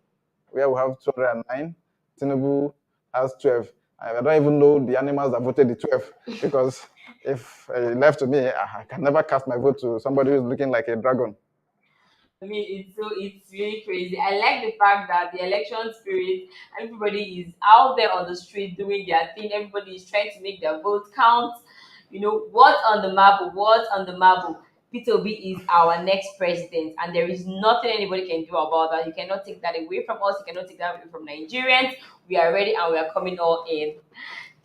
S4: where we have 209. Tinubu has 12. I don't even know the animals that voted the 12 because if left to me, I can never cast my vote to somebody who's looking like a dragon.
S3: I mean, it's really crazy. I like the fact that the election spirit, everybody is out there on the street doing their thing. Everybody is trying to make their vote count. You know, what's on the marble? What's on the marble? Peter Obi is our next president, and there is nothing anybody can do about that. You cannot take that away from us. You cannot take that away from Nigerians. We are ready and we are coming all in.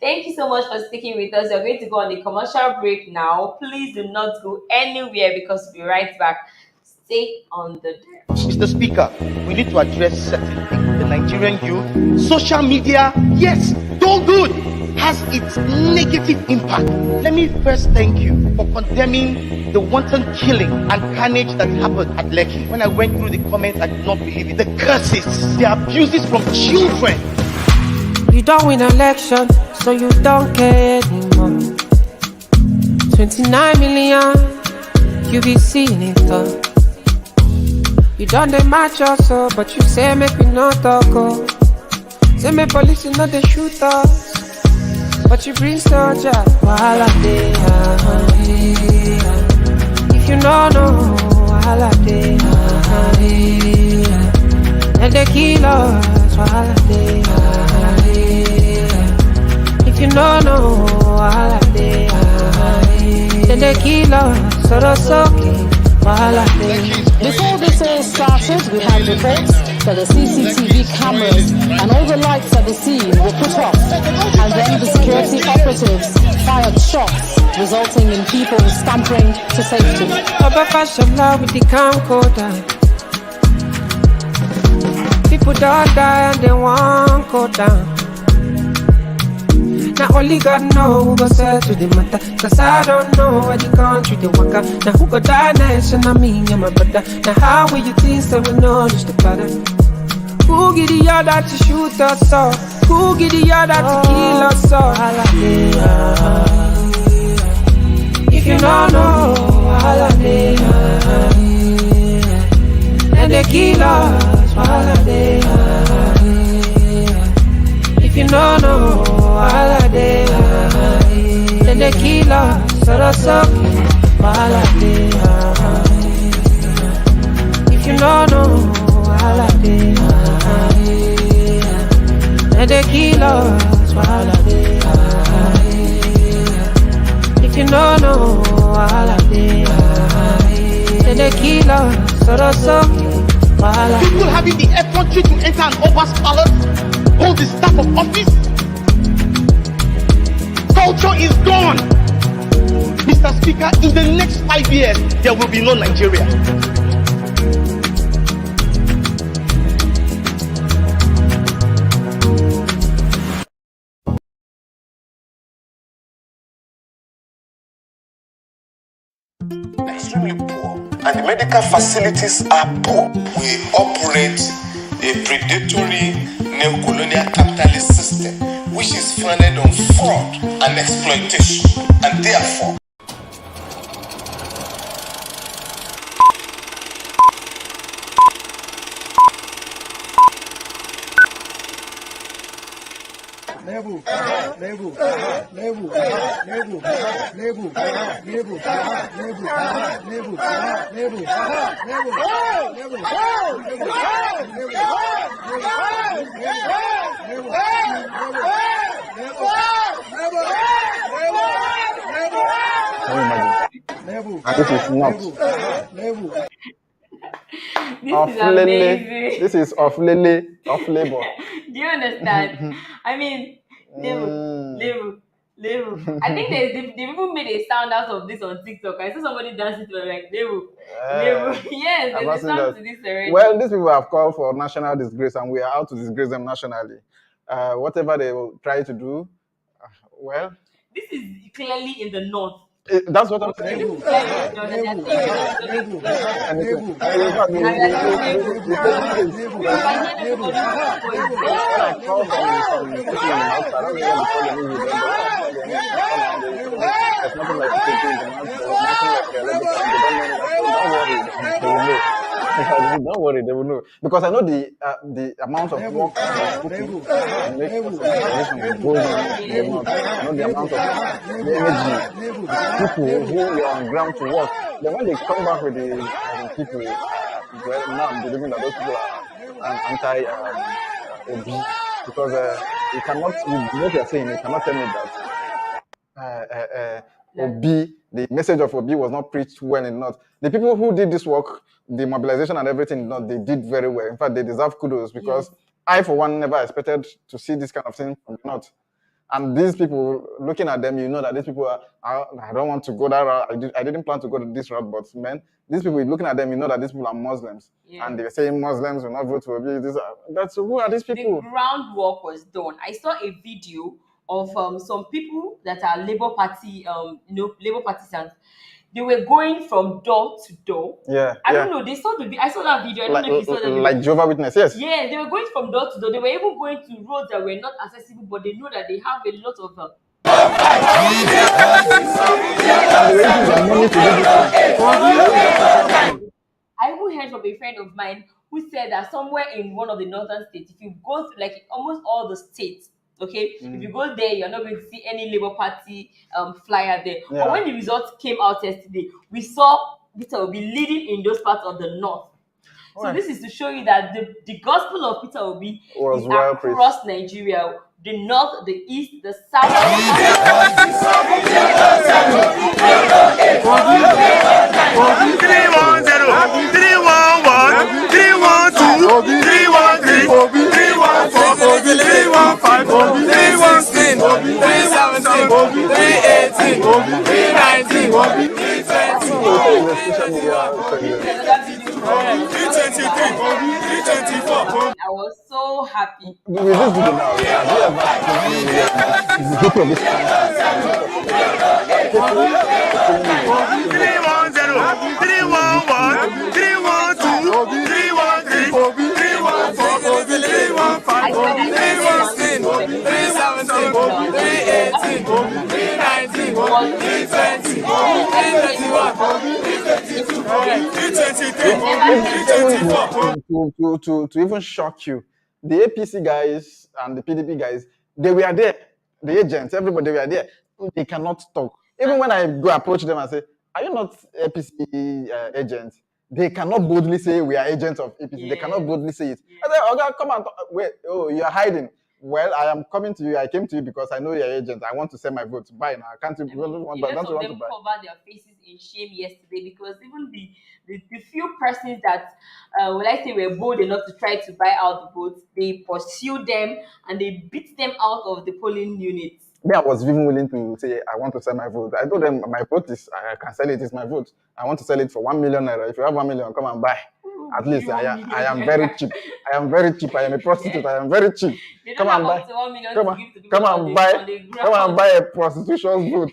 S3: Thank you so much for sticking with us. We're going to go on the commercial break now. Please do not go anywhere because we'll be right back. Stay on the deck.
S13: Mr. Speaker, we need to address certain things. The Nigerian youth, social media, yes, though good, has its negative impact. Let me first thank you for condemning the wanton killing and carnage that happened at Lekki. When I went through the comments, I did not believe it. The curses, the abuses from children.
S14: You don't win election, so you don't care anymore. 29 million, you be seeing it all. You done the match also, but you say make me not talk. Oh. Say me police is not the shooter, but you bring soldier. Wahala dey, if you don't know, wahala dey, and they kill us. Wahala dey, if you don't know, wahala dey, then they kill us. So that's okay.
S15: Before this all started, we had reports that the CCTV cameras and all the lights at the scene were put off, and then the security operatives fired shots, resulting in people scampering to safety.
S14: With the camcorder, people don't die and they won't go down. Now only God know who go settle the matter, cause I don't know where the country they walk out. Now who go die next and I mean you're my brother. Now how will you think so we know this the pattern? Who give the order to shoot us all? Who give the order to kill us all? If you don't know, and they kill us, if you don't know, then they kill us, so that's okay. If you don't know, then they kill us, if you don't know, then they kill us, so that's okay.
S13: People having the effrontery to enter an Oba's palace, hold the staff of office. Culture is gone. Mr. Speaker, in the next 5 years, there will be no Nigeria.
S8: Extremely poor, and the medical facilities are poor. We operate a predatory neo-colonial capitalist system which is founded on fraud and exploitation, and therefore
S4: And this is not.
S3: This
S4: Of
S3: is
S4: lele.
S3: amazing.
S4: This is of lele, of labor.
S3: Do you understand? I mean, level. I think they even made a sound out of this on TikTok. I saw somebody dancing to it like level. Yes,
S4: I've
S3: there's a
S4: seen
S3: sound
S4: that.
S3: to this already.
S4: Well, these people have called for national disgrace, and we are out to disgrace them nationally. Whatever they will try to do, well,
S3: This is clearly in the north.
S4: that's what I'm saying. When I call some people in the north, I don't know what the problem is with them, but when I call them, there's nothing like PKP in the north, there's nothing like they don't worry, don't worry, they will know. Because I know the amount of work to make a civilization goes on in the north. I know the amount of the energy, the people who are on ground to work. Then when they come back with the people, well, now I'm believing that those people are anti-OB because you cannot, what you're saying, you cannot tell me that OB, the message of OB was not preached well in the north. The people who did this work, the mobilization and everything, they did very well. In fact, they deserve kudos because I, for one, never expected to see this kind of thing from the north. And these people, looking at them, you know that these people I don't want to go that route. I didn't plan to go to this route, but man, these people, looking at them, you know that these people are Muslims. And they're saying Muslims will not vote for OB. Who are these people?
S3: The groundwork was done. I saw a video of some people that are Labour Party, Labour partisans. They were going from door to door. I don't know. I saw that video. I don't know if you saw that video.
S4: Like Jehovah's Witness, yes.
S3: Yeah, they were going from door to door. They were even going to roads that were not accessible, but they know that they have a lot of. I even heard from a friend of mine who said that somewhere in one of the northern states, if you go through like almost all the states, okay, if you go there, you're not going to see any Labour Party flyer there. But when the results came out yesterday, we saw Peter Obi leading in those parts of the north. So this is to show you that the gospel of Peter Obi is across Nigeria, the north, the east, the south. 324. I was so happy.
S4: With this video now, have you ever seen the group of this to even shock you, the APC guys and the PDP guys, they were there. The agents, everybody, they were there. They cannot talk. Even when I go approach them and say, "Are you not APC agents?" They cannot boldly say we are agents of APC. They cannot boldly say it. I say, "Okay, come on, wait. Oh, you are hiding." Well, I am coming to you. I came to you because I know you're agent. I want to sell my vote. Buy now. Can't you?
S3: Don't you want to buy? Cover their faces in shame yesterday because even the few persons that were bold enough to try to buy out the votes, they pursued them and they beat them out of the polling units.
S4: Me, I was even willing to say I want to sell my vote. I told them my vote is I can sell it. It's my vote. I want to sell it for 1 million naira. If you have 1 million, come and buy. At least I am very cheap. I am very cheap. I am a prostitute. I am very cheap. Come and buy. Come and buy a prostitution's vote.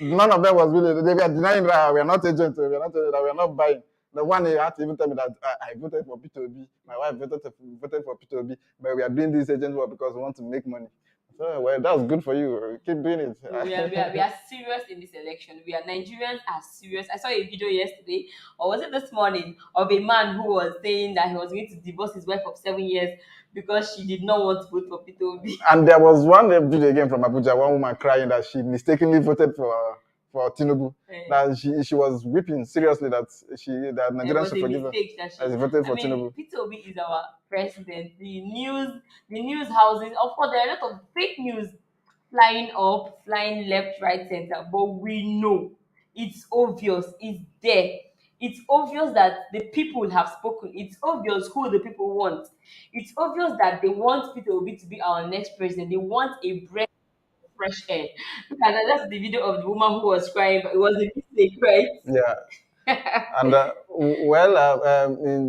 S4: None of them was willing. They were denying that we are not agents. We are not buying. The one he had to even tell me that I voted for Peter Obi. My wife voted for Peter Obi, but we are doing this agent work because we want to make money. So, well, that's good for you. Keep doing it.
S3: We are serious in this election. We are Nigerians are serious. I saw a video yesterday, or was it this morning, of a man who was saying that he was going to divorce his wife of 7 years because she did not want to vote for Peter Obi.
S4: And there was one video again from Abuja, one woman crying that she mistakenly voted for Tinubu. That she was weeping seriously that Nigerians should forgive her. That she voted for Tinubu.
S3: Peter Obi is our president. The news houses, of course, there are a lot of fake news flying up, flying left, right, center, but we know it's obvious, it's there. It's obvious that the people have spoken. It's obvious who the people want. It's obvious that they want Peter Obi to be our next president. They want a breath of fresh air. Look at that. That's the video of the woman who was crying, but it was a mistake, right?
S4: Yeah. And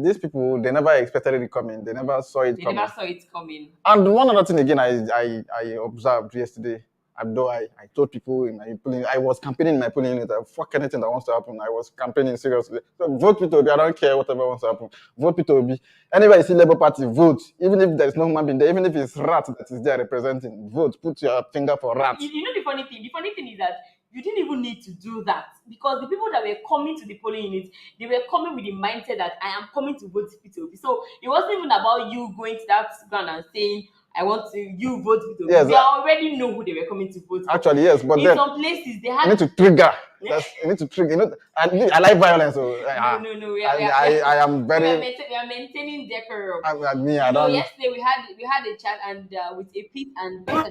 S4: these people, they never expected it coming. They never saw it coming.
S3: They never saw it coming.
S4: And one other thing again, I observed yesterday. Although I told people in my polling, I was campaigning in my polling unit. Fuck anything that wants to happen. I was campaigning seriously. So vote Peter Obi. I don't care whatever wants to happen. Vote Peter Obi. Anyway, you see Labour Party, vote. Even if there is no human being there, even if it's rat that is there representing, vote. Put your finger for rat.
S3: You know the funny thing? The funny thing is that you didn't even need to do that, because the people that were coming to the polling unit, they were coming with the mindset that I am coming to vote Peter Obi. So it wasn't even about you going to that ground and saying, I want to you vote Peter Obi.
S4: Yes,
S3: they already know who they were coming to vote.
S4: Actually, yes, but
S3: in
S4: then
S3: some places they had.
S4: You need to trigger. You need to trigger. You know, I like violence. So
S3: no.
S4: I am very.
S3: We are maintaining decorum.
S4: I don't.
S3: Yesterday we had a chat and with a pit and
S4: Look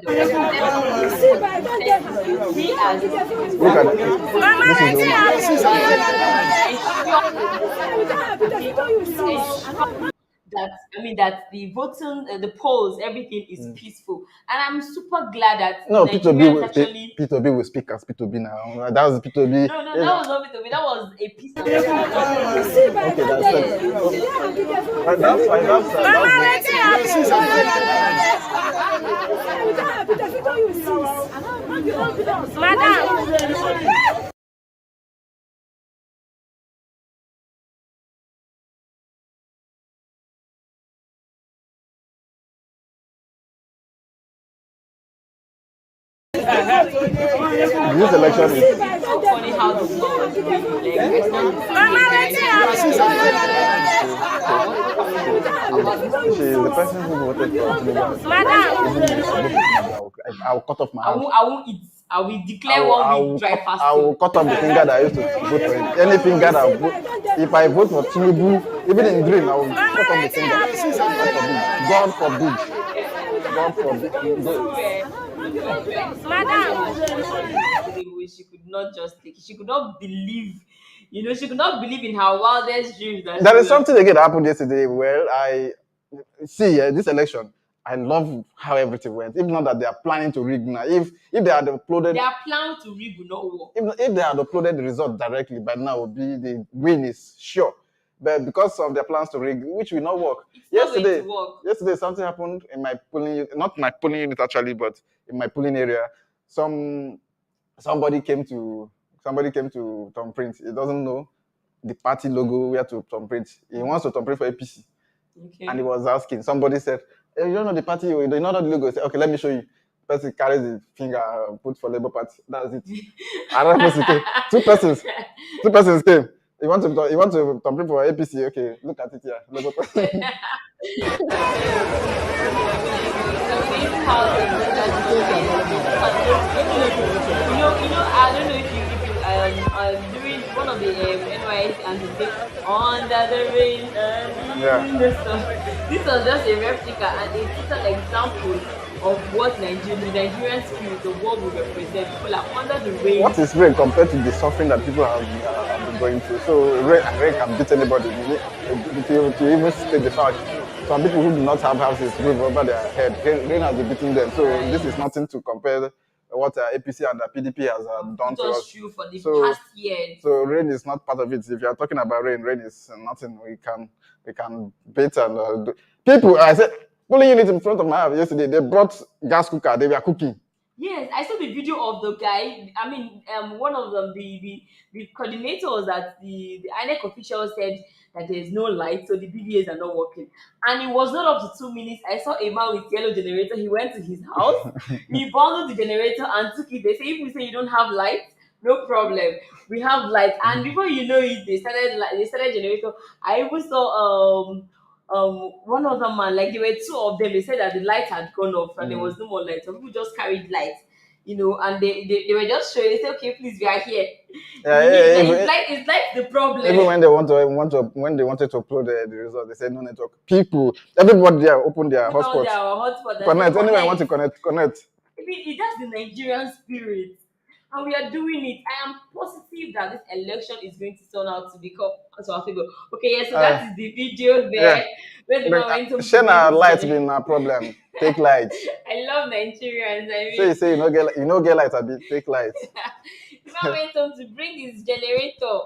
S4: at it.
S3: That the voting, the polls, everything is peaceful, and I'm super glad that
S4: Peter Obi will speak as Peter Obi now. That was Peter Obi.
S3: No, that was not Peter Obi. That was a piece of.
S6: Madam.
S4: This election is
S3: so funny how the law is
S4: She is the person who voted for Tinubu. I will cut off my hand.
S3: I won't eat. I will declare 1 week dry fasting.
S4: I will cut off the finger that I used to vote for it. Any finger that I vote. If I vote for Tinubu, even in dream, I will cut off the finger. God forbid. God forbid.
S3: Madam, she could not just take it. She could not believe. She could not believe in her wildest dreams.
S4: There is something again that happened yesterday. Well, I see this election. I love how everything went. Even not that they are planning to rig now. If they had uploaded,
S3: their plan to rig will not work.
S4: If they had uploaded the result directly, by now would be the win is sure. But because of their plans to rig, which will not work. Yesterday something happened in my polling, not my polling unit actually, but in my polling area. Somebody came to thumbprint. He doesn't know the party logo where to thumbprint. He wants to thumbprint for APC.
S3: Okay.
S4: And he was asking. Somebody said, hey, you don't know the party, you don't know the logo. He said, okay, let me show you. The person carries the finger, put for Labour Party. That's it. Another person came. Two persons came. You want to thumbprint for APC? Okay, look at it here. Labour Party.
S3: I don't know if you during one of the NYC anthems, under the rain, this was just a replica and a total example of what the Nigerian spirit, the world will represent. People are under the rain.
S4: What is rain compared to the suffering that people have been going through? So rain can beat anybody. To even state the fact, some people who do not have houses roof over their head, rain has been beating them. So this is nothing to compare what APC and the PDP has done to us.
S3: For the past years.
S4: So rain is not part of it. If you are talking about rain is nothing we can beat and do. People, I said, polling unit in front of my house yesterday, they brought gas cooker, they were cooking.
S3: Yes, I saw the video of the guy. I mean, one of them, the coordinators at the INEC official said that there is no light, so the BDAs are not working. And it was not up to 2 minutes. I saw a man with yellow generator. He went to his house, he bundled the generator and took it. They say if we say you don't have light, no problem. We have light, and before you know it, they started generator. I even saw one other man, like there were two of them. They said that the light had gone off and there was no more light. Some people just carried light, and they were just showing. They said, "Okay, please, we are here."
S4: Yeah,
S3: It's like the problem.
S4: even when they when they wanted to upload the result, they said no network. People, everybody there open their
S3: Put on
S4: hotspots.
S3: their hotspot.
S4: Connect. Anyone want to connect.
S3: I mean, that's the Nigerian spirit, and we are doing it. I am positive that this election is going to turn out to become to our favor. Okay, yes, so that is the video there.
S4: Yeah.
S3: Where the man went to
S4: Shana light been a problem. Take light.
S3: I love Nigerians. I mean,
S4: So you say you know get light, abi take light.
S3: the man went on to bring his generator.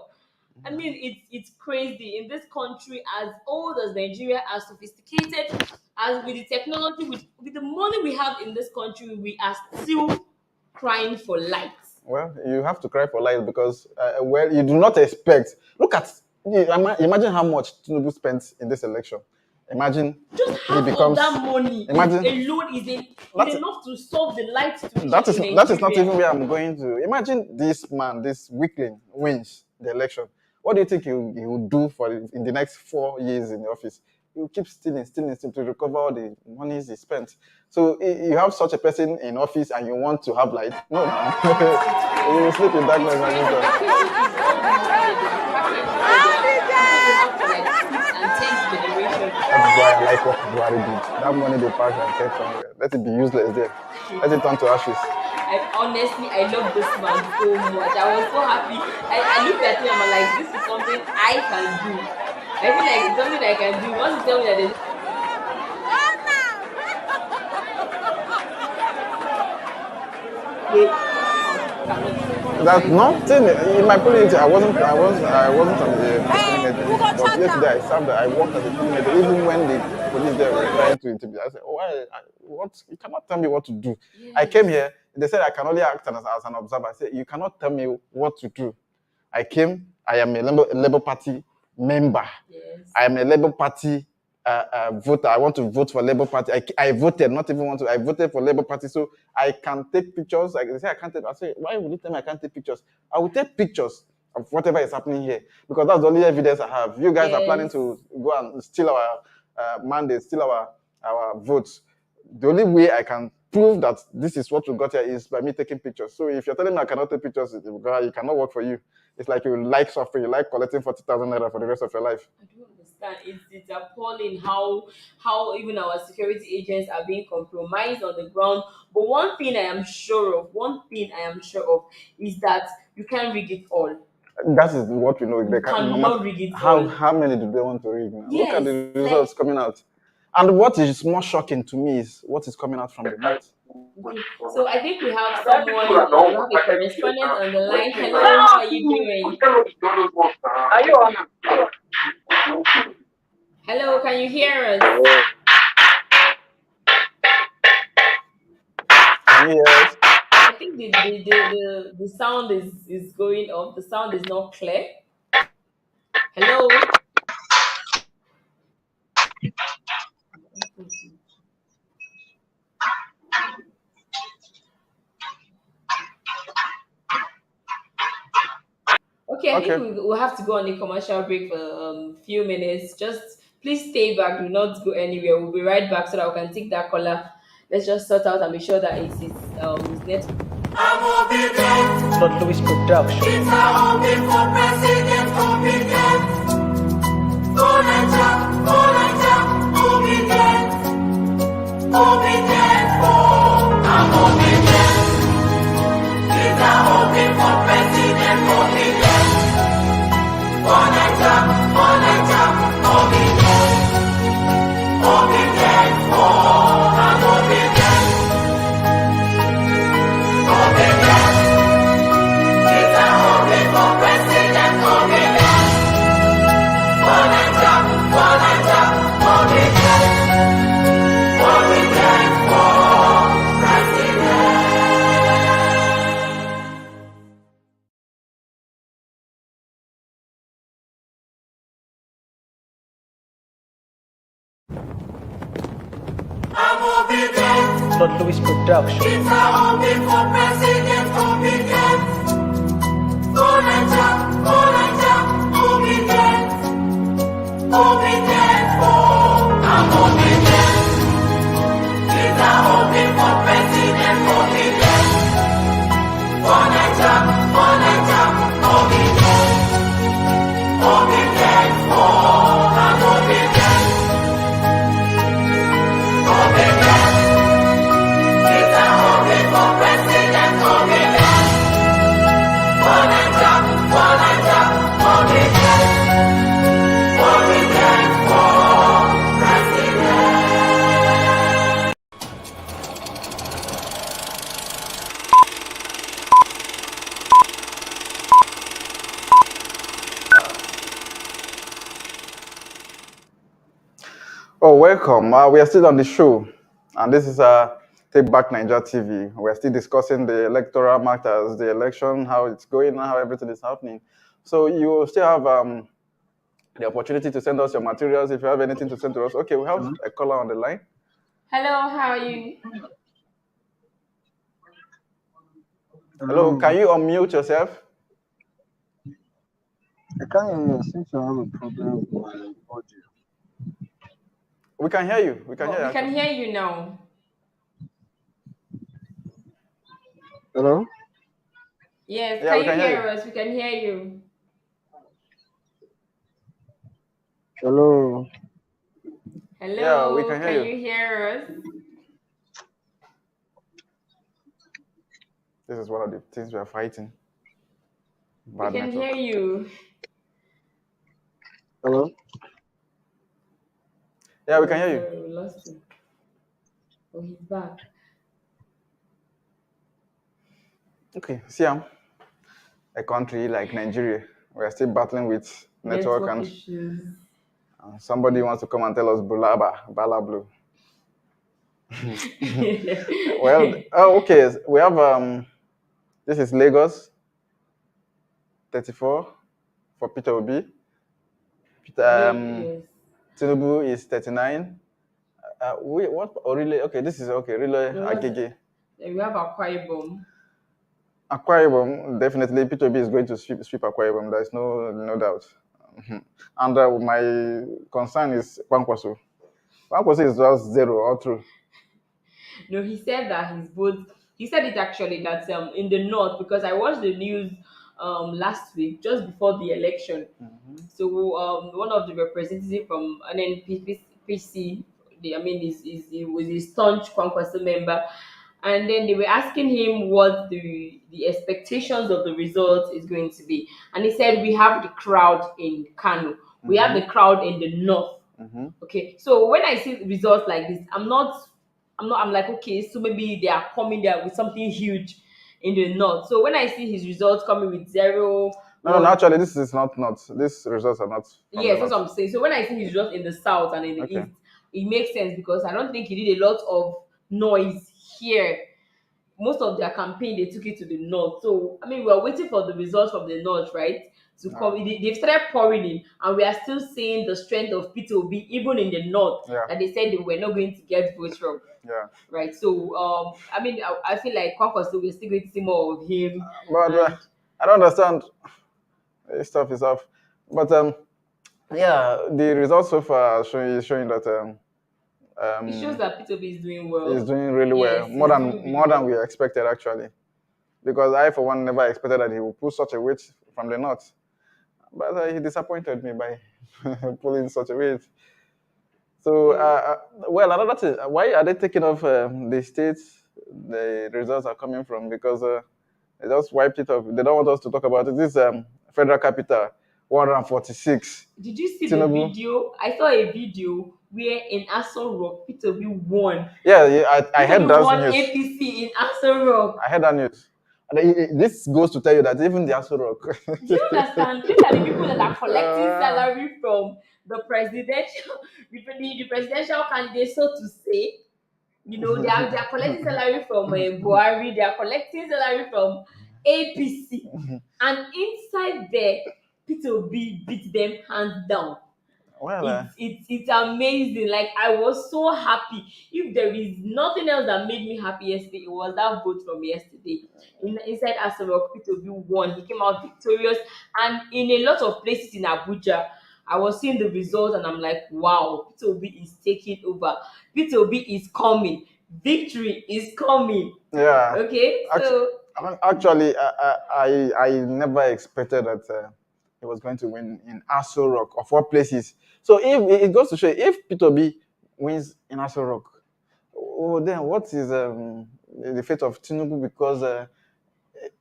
S3: I mean, it's crazy in this country, as old as Nigeria, as sophisticated as with the technology, with the money we have in this country, we are still crying for light.
S4: Well, you have to cry for light because well, you do not expect. Look at imagine how much Tinubu spent in this election. Imagine
S3: Just
S4: he
S3: half
S4: becomes.
S3: of that money
S4: Imagine
S3: alone is enough to solve the light situation.
S4: that is
S3: in
S4: not even
S3: Nigeria.
S4: where I'm going to. Imagine this man, this weakling, wins the election. What do you think he will do in the next 4 years in the office? He will keep stealing to recover all the monies he spent. So you have such a person in office and you want to have light? No, you will sleep in darkness. That's why I like what Buhari did. That money they pack and take somewhere. Let it be useless there. Let it turn to ashes.
S3: I love this man so much. I was so happy. I looked at him and I'm like, this is something I can do. I feel like it's something I can do. Once you tell me that there's
S4: That nothing in my polling I wasn't on the polling agent. But yesterday I served. I worked as a polling agent. Even when the police there were trying to intimidate, I said, "Oh, what? You cannot tell me what to do." Yes. I came here. They said I can only act as an observer. I said, "You cannot tell me what to do." I came. I am a Labour Party member. Yes. I am a Labour Party voter. I want to vote for Labour Party. I voted, not even want to. I voted for Labour Party, so I can take pictures. Like they say, I can't take. I say, why would you tell me I can't take pictures? I will take pictures of whatever is happening here because that's the only evidence I have. You guys are planning to go and steal our mandate, steal our votes. The only way I can prove that this is what we got here is by me taking pictures. So if you're telling me I cannot take pictures, it cannot work for you. It's like you like suffering, you like collecting 40,000 naira for the rest of your life.
S3: I don't understand. It's appalling how even our security agents are being compromised on the ground. But one thing I am sure of is that you can't rig it all.
S4: That is what we know.
S3: You cannot rig it all.
S4: How many do they want to rig now?
S3: Yes,
S4: look at the results coming out. And what is more shocking to me is what is coming out from the north.
S3: So I think we have someone, we have a correspondent on the line. Hello, how are you doing?
S16: Are you on?
S3: Hello, can you hear us?
S4: Can you hear us?
S3: I think the sound is going off. The sound is not clear. Hello. Okay, I think we'll have to go on a commercial break for a few minutes. Just please stay back. Do not go anywhere. We'll be right back so that we can take that caller. Let's just sort out and be sure that it's net.
S1: Lord Louis Production.
S2: It's a hoping for president obedient. For Naija, obedient. Obedient, I'm obedient. It's a hoping for president obedient. For Naija, obedient. Obedient, I'm obedient. Obedient. It's a hoping for president obedient. For Naija, obedient. Obedient, I'm obedient.
S1: Lord Louis Production.
S2: It's a hoping for president obedient. For Naija, obedient. Obedient, oh, I'm obedient. It's a hoping for president obedient. For Naija, obedient. Obedient, oh, I'm obedient. Obedient. It's a hoping for president obedient. For Naija, obedient. Obedient for president.
S4: Oh, welcome. We are still on the show, and this is Take Back Naija TV. We are still discussing the electoral matters, the election, how it's going, how everything is happening. So you still have the opportunity to send us your materials if you have anything to send to us. Okay, we have a caller on the line.
S3: Hello, how are you?
S4: Hello, can you unmute yourself?
S17: I can't hear you. I seem to have a problem with my audio.
S4: We can hear you. We can hear you.
S3: We can hear you now.
S17: Hello?
S3: Yes,
S4: Yeah, we
S3: can
S4: can
S3: you
S4: hear
S3: hear us? We can hear you.
S17: Hello?
S3: Hello,
S4: Yeah, we can hear you.
S3: you hear us?
S4: This is one of the things we are fighting.
S3: We can hear you.
S17: Hello?
S4: Yeah, we can hear you.
S3: Sorry, we lost him. Oh, he's back.
S4: Okay, Siam, a country like Nigeria, we are still battling with network and
S3: issues.
S4: Somebody wants to come and tell us Bala Blue. Well, okay, we have this is Lagos, 34 for Peter Obi.
S3: Yes.
S4: Tinubu is 39. What? Oh, really? Okay, this is okay. Really,
S3: No,
S4: Agege.
S3: We have Akwa Ibom.
S4: Akwa Ibom, definitely Peter Obi is going to sweep Akwa Ibom. There is no doubt. And my concern is Kwankwaso. Kwankwaso is just zero all through.
S3: No, he said that his vote. He said it actually that in the north, because I watched the news last week just before the election. So one of the representatives from NNPC, he was a staunch Kwankwaso member, and then they were asking him what the expectations of the result is going to be, and he said we have the crowd in Kano, we have the crowd in the north. Okay, so when I see results like this, I'm like, okay, so maybe they are coming there with something huge in the north. So when I see his results coming with zero,
S4: no, actually, this is not. These results are not.
S3: Yes, that's what I'm saying. So when I see his results in the south and in the east, it makes sense because I don't think he did a lot of noise here. Most of their campaign, they took it to the north. So I mean, we're waiting for the results from the north, right? To come. They've started pouring in, and we are still seeing the strength of Peter Obi even in the north. That they said they were not going to get votes from.
S4: Yeah.
S3: Right. So I mean, I feel like Kwankwaso, we're still going to see more of him.
S4: But I don't understand. This stuff is off. But yeah, the results so far is showing that
S3: it shows that Peter Obi is doing well.
S4: He's doing really well, more than we expected actually. Because I, for one, never expected that he would pull such a weight from the north. But he disappointed me by pulling such a weight. So, well, another thing, why are they taking off the states the results are coming from? Because they just wiped it off. They don't want us to talk about it. This federal capital, 146.
S3: Did you see the video? I saw a video where in Aso Rock, Peter Obi won.
S4: Yeah, I heard that
S3: won
S4: news.
S3: APC in Aso Rock.
S4: I heard that news. And this goes to tell you that even the Aso Rock.
S3: Do you understand? These are the people that are collecting salary from the presidential candidate, so to say. You know, they are collecting salary from Buhari, they are collecting salary from APC. And inside there, Peter Obi beat them hands down.
S4: Well,
S3: It's amazing. Like I was so happy. If there is nothing else that made me happy yesterday, it was that vote from yesterday. Inside Asarok, P2B won. He came out victorious, and in a lot of places in Abuja, I was seeing the results, and I'm like, wow, P2B is taking over. P2B is coming. Victory is coming.
S4: yeah.
S3: Okay, so
S4: Actually, I never expected that he was going to win in Aso Rock of all places. So if it goes to show, if P2B wins in Aso Rock, oh, then what is the fate of Tinubu? Because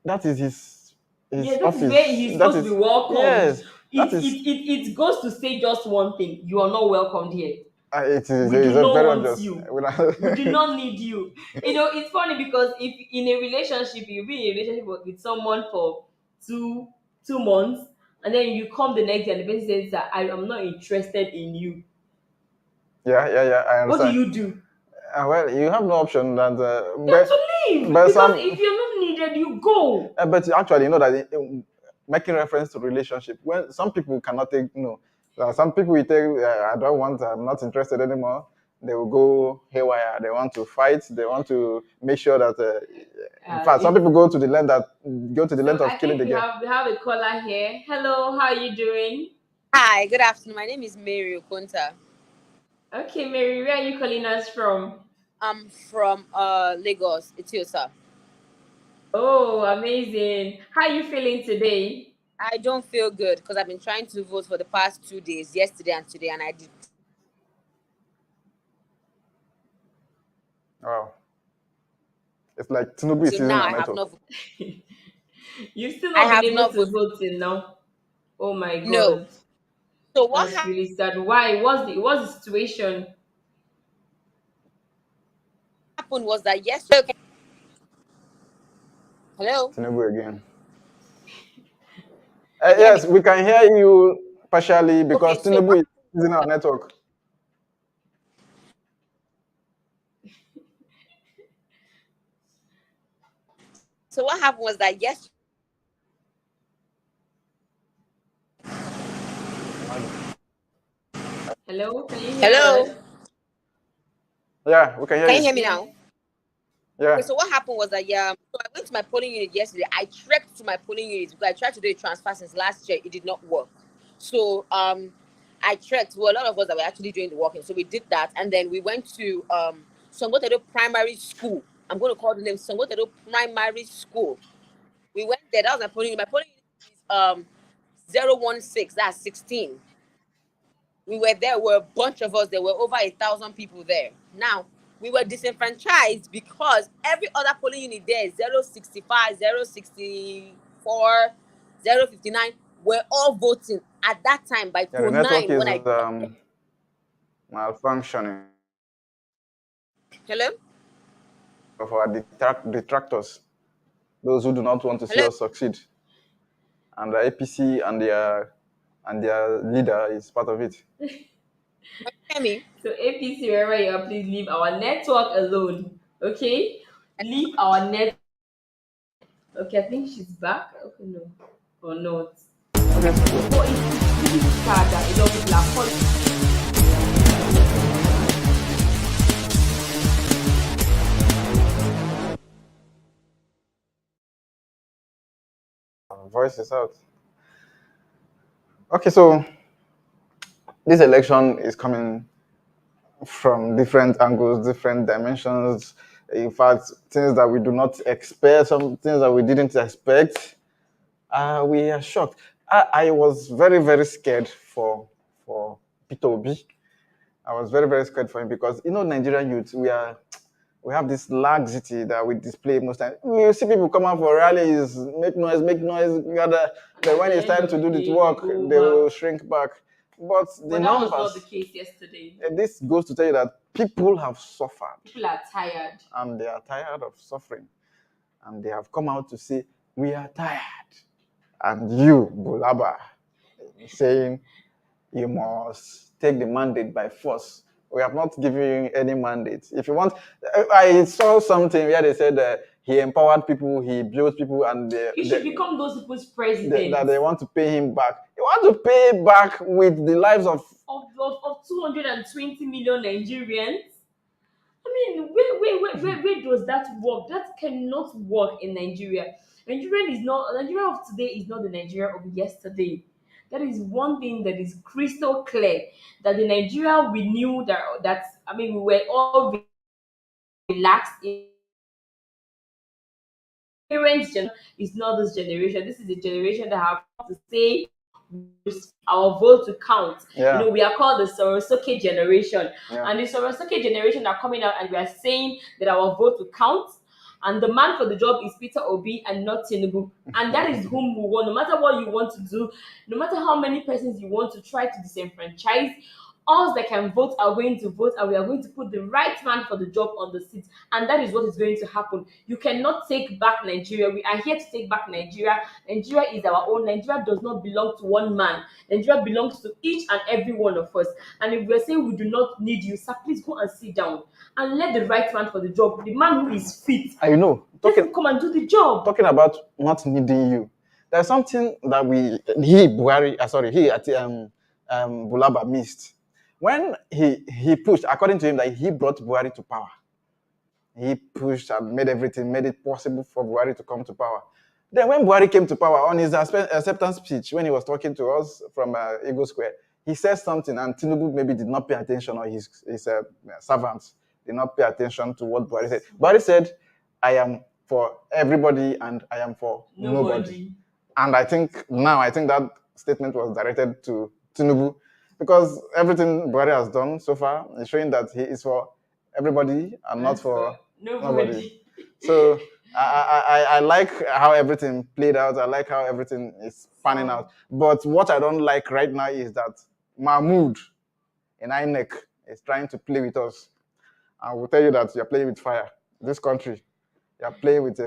S4: that is his
S3: yeah, that is
S4: office.
S3: where he's
S4: That
S3: supposed to
S4: is
S3: be welcomed.
S4: yes. That is
S3: It goes to say just one thing: you are not welcomed here.
S4: it is
S3: We do
S4: a
S3: not
S4: very
S3: want
S4: obvious.
S3: you. We do not need you. It's funny because if in a relationship, you be in a relationship with someone for two months, and then you come the next day and the person says that I am not interested in you.
S4: yeah. I
S3: What do
S4: understand.
S3: you do?
S4: Well, you have no option than
S3: You have to leave
S4: but
S3: because
S4: some
S3: if you're not needed, you go.
S4: but actually, you know that making reference to relationship, when some people cannot take, some people will take, I don't want, I'm not interested anymore. They will go haywire. They want to fight. They want to make sure that, in fact, some people go to the length
S3: I
S4: of killing
S3: think
S4: the girl.
S3: we have a caller here. Hello, how are you doing?
S18: Hi, good afternoon. My name is Mary Okunta.
S3: Okay, Mary, where are you calling us from?
S18: I'm from Lagos, Ethiopia.
S3: Oh, amazing. How are you feeling today?
S18: I don't feel good because I've been trying to vote for the past 2 days, yesterday and today, and I did.
S4: Wow. It's like Tinubu is
S18: So
S4: seizing
S18: now
S4: our
S18: I have
S4: network.
S18: not.
S3: You've still
S18: I
S3: not been
S18: have
S3: able
S18: not
S3: to
S18: voted.
S3: vote till now. Oh my
S18: No.
S3: God.
S18: So what
S3: That's really sad. Why? What's the situation?
S18: happened was that yesterday. Hello.
S4: Tinubu again.
S18: Can you hear me?
S4: Yes, we can hear you partially because
S18: Okay.
S4: Tinubu is using our network.
S18: So what happened was that yesterday.
S3: Hello, can you hear
S18: Hello.
S3: us?
S4: Yeah, we can hear
S18: Can you
S4: you.
S18: hear me
S3: Yes.
S18: now?
S4: Yeah.
S18: Okay, so what happened was that so I went to my polling unit yesterday. I trekked to my polling unit because I tried to do a transfer since last year. It did not work. So I trekked. Well, a lot of us that were actually doing the working. So we did that, and then we went to Songotedo Primary School. I'm going to call the name Songotedo Primary School. We went there. That was my polling unit. My polling unit is 016. That's 16. We were there. Were a bunch of us. There were over 1,000 people there. Now we were disenfranchised because every other polling unit there is 065, 064, 059. We're all voting at that time by
S4: Yeah, the network
S18: 09
S4: is
S18: when I.
S4: malfunctioning
S18: Hello?
S4: of our detractors, those who do not want to see
S18: Hello?
S4: us succeed. And the APC and their leader is part of it.
S18: Can you hear me?
S3: So APC, wherever you are, please leave our network alone. Okay? Leave our net. Okay, I think she's back. Okay, no. Or not.
S4: Okay.
S3: But it's really sad that a lot of people are calling.
S4: Voice is out. Okay, so this election is coming from different angles, different dimensions. In fact, things that we do not expect, some things that we didn't expect. We are shocked. I was very, very scared for Peter Obi. I was very, very scared for him because Nigerian youth, we have this laxity that we display most times. We see people come out for rallies, make noise, gather. Then when it's time to do the work, they will shrink back. But the
S3: But that
S4: numbers,
S3: was not the case yesterday.
S4: this goes to tell you that people have suffered.
S3: People are tired.
S4: And they are tired of suffering. And they have come out to say, we are tired. And you, Bulaba, saying you must take the mandate by force. We have not given you any mandate. If you want, I saw something where they said he empowered people, he built people, and
S3: He should become those people's president.
S4: that they want to pay him back. You want to pay back with the lives of
S3: of 220 million Nigerians. I mean, where does that work? That cannot work in Nigeria. Nigeria of today is not the Nigeria of yesterday. That is one thing that is crystal clear. That the Nigeria we knew that I mean we were all relaxed in. Parents is not this generation. This is a generation that have to say our vote to count.
S4: Yeah.
S3: We are called the Sorosoke generation.
S4: Yeah.
S3: And the Sorosoke generation are coming out and we are saying that our vote to count. And the man for the job is Peter Obi and not Tinubu. And that is whom we want. No matter what you want to do, no matter how many persons you want to try to disenfranchise, us that can vote are going to vote and we are going to put the right man for the job on the seat. And that is what is going to happen. You cannot take back Nigeria. We are here to take back Nigeria. Nigeria is our own. Nigeria does not belong to one man. Nigeria belongs to each and every one of us. And if we're saying we do not need you, sir, please go and sit down and let the right man for the job, the man who is fit,
S4: I know.
S3: let him come and do the job.
S4: Talking about not needing you, there's something that Bulaba missed. When he pushed, according to him, that he brought Buhari to power. He pushed and made it possible for Buhari to come to power. Then when Buhari came to power, on his acceptance speech, when he was talking to us from Eagle Square, he said something and Tinubu maybe did not pay attention, or his servants did not pay attention to what Buhari said. Buhari said, I am for everybody and I am for nobody. And I think that statement was directed to Tinubu, because everything Buhari has done so far is showing that he is for everybody and not for nobody. So I like how everything played out. I like how everything is panning out. But what I don't like right now is that Mahmoud in INEC is trying to play with us. I will tell you that you're playing with fire. This country, you're playing with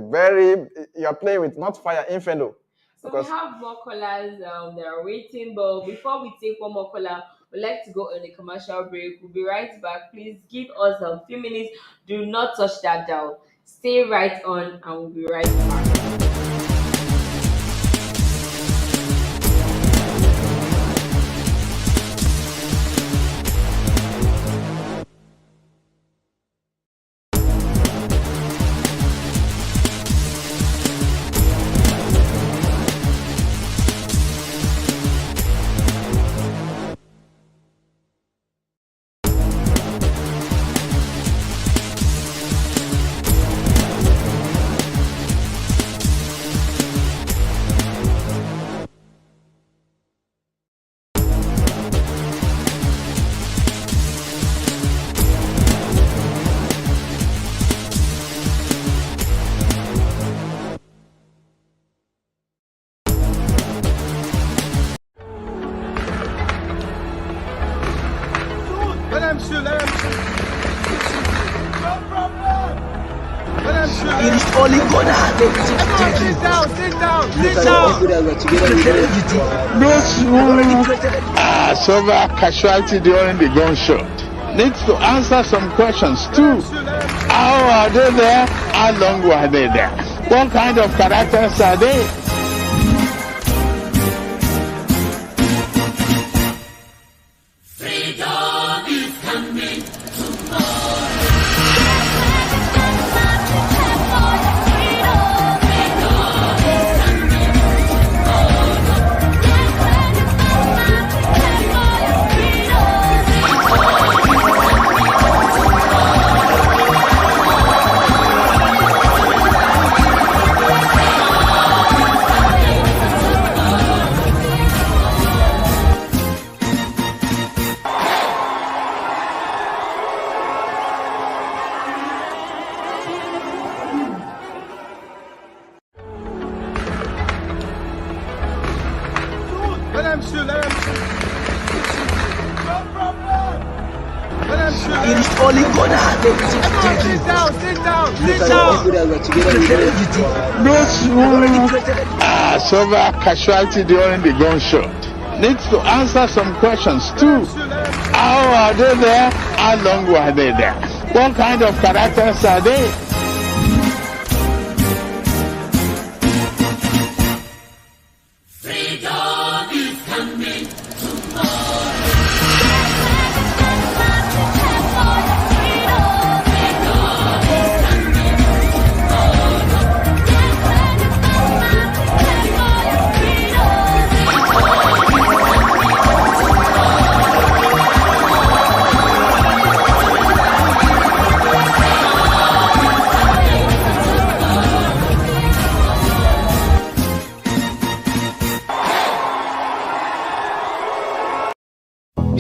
S4: not fire, inferno.
S3: So we have more callers that are waiting, but before we take one more caller, we'd like to go on a commercial break. We'll be right back. Please give us a few minutes. Do not touch that dial. Stay right on and we'll be right back.
S19: Several casualty during the gunshot. Needs to answer some questions too. How are they there? How long were they there? What kind of characters are they?
S2: Freedom is coming tomorrow.
S19: Several casualty during the gunshot. Needs to answer some questions too. How are they there? How long were they there? What kind of characters are they?
S2: Freedom is coming tomorrow.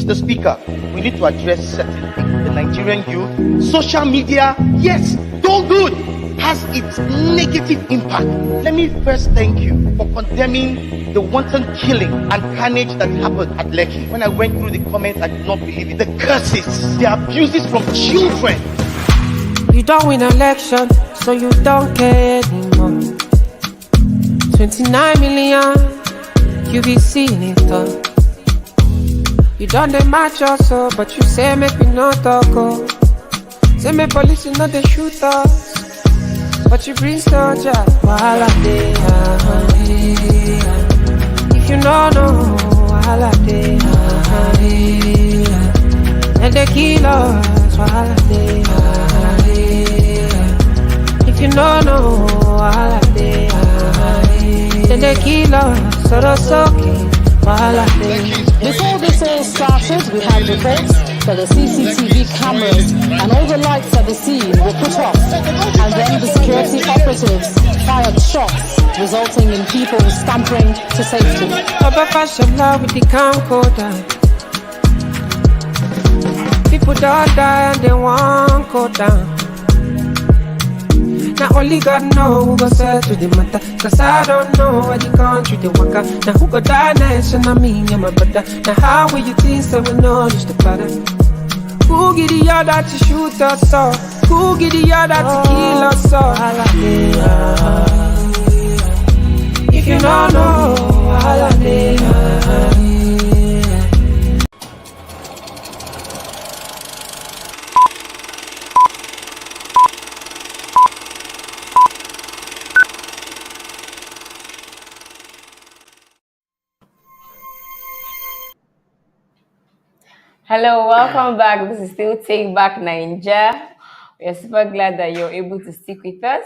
S13: Mr. Speaker, we need to address certain things. The Nigerian youth, social media, yes, though good, has its negative impact. Let me first thank you for condemning the wanton killing and carnage that happened at Lekki. When I went through the comments, I did not believe it. The curses, the abuses from children.
S14: You don't win election, so you don't care anymore. 29 million, you be seeing it all. You done the match also, but you say make me not talk. Oh. Say me police you know they shoot us, but you bring soldier. Wahala dey, if you know, wahala dey, and they kill us. Wahala dey, if you know, wahala dey, and they kill us. So that's okay.
S15: Before this all started, we had reports that the CCTV cameras and all the lights at the scene were put off, and then the security operatives fired shots, resulting in people scampering to safety.
S14: With the camcorder, people don't die and they won't go down. Now only God know who go settle the matter, cause I don't know where the country they walk out. Now who go die next, and I mean you're my brother. Now how will you think so we know this the pattern? Who get the order to shoot us all? Who get the order to kill us all? If you don't know,
S3: Hello, welcome back. This is still Take Back Naija. We are super glad that you're able to stick with us.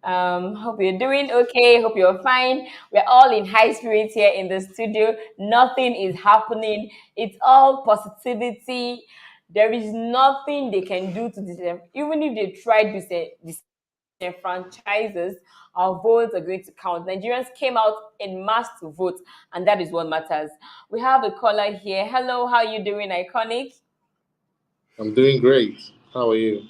S3: Hope you're doing okay. Hope you're fine. We're all in high spirits here in the studio. Nothing is happening. It's all positivity. There is nothing they can do to this. Even if they try to say franchises, our votes are going to count. Nigerians came out in mass to vote, and that is what matters. We have a caller here. Hello, how are you doing, Iconic?
S20: I'm doing great. How are you?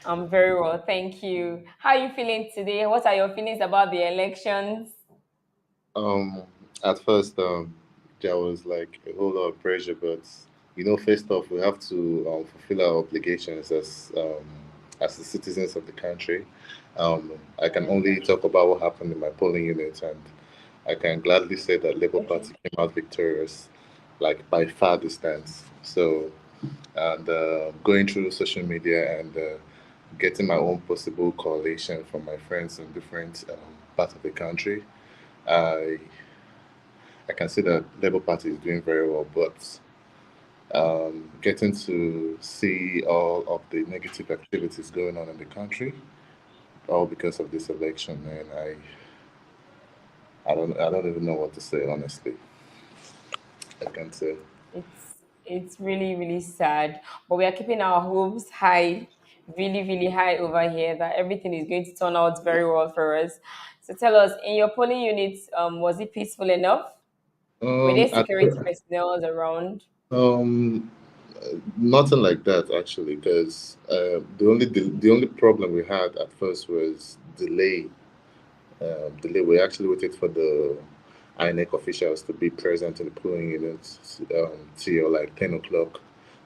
S3: I'm very well, thank you. How are you feeling today? What are your feelings about the elections?
S20: Um, at first, there was like a whole lot of pressure, but first off, we have to fulfill our obligations as the citizens of the country. I can only talk about what happened in my polling unit, and I can gladly say that Labour Party came out victorious, like by far distance. So, and going through social media and getting my own possible coalition from my friends in different parts of the country, I I can see that Labour Party is doing very well, but getting to see all of the negative activities going on in the country, all because of this election, and I don't even know what to say honestly. I can't say.
S3: It's really, really sad. But we are keeping our hopes high, really, really high over here that everything is going to turn out very well for us. So tell us, in your polling units, was it peaceful enough? Were there
S20: At
S3: security personnel around?
S20: Um, Nothing like that actually, because the only problem we had at first was delay. Delay. We actually waited for the INEC officials to be present in the polling units till like 10 o'clock,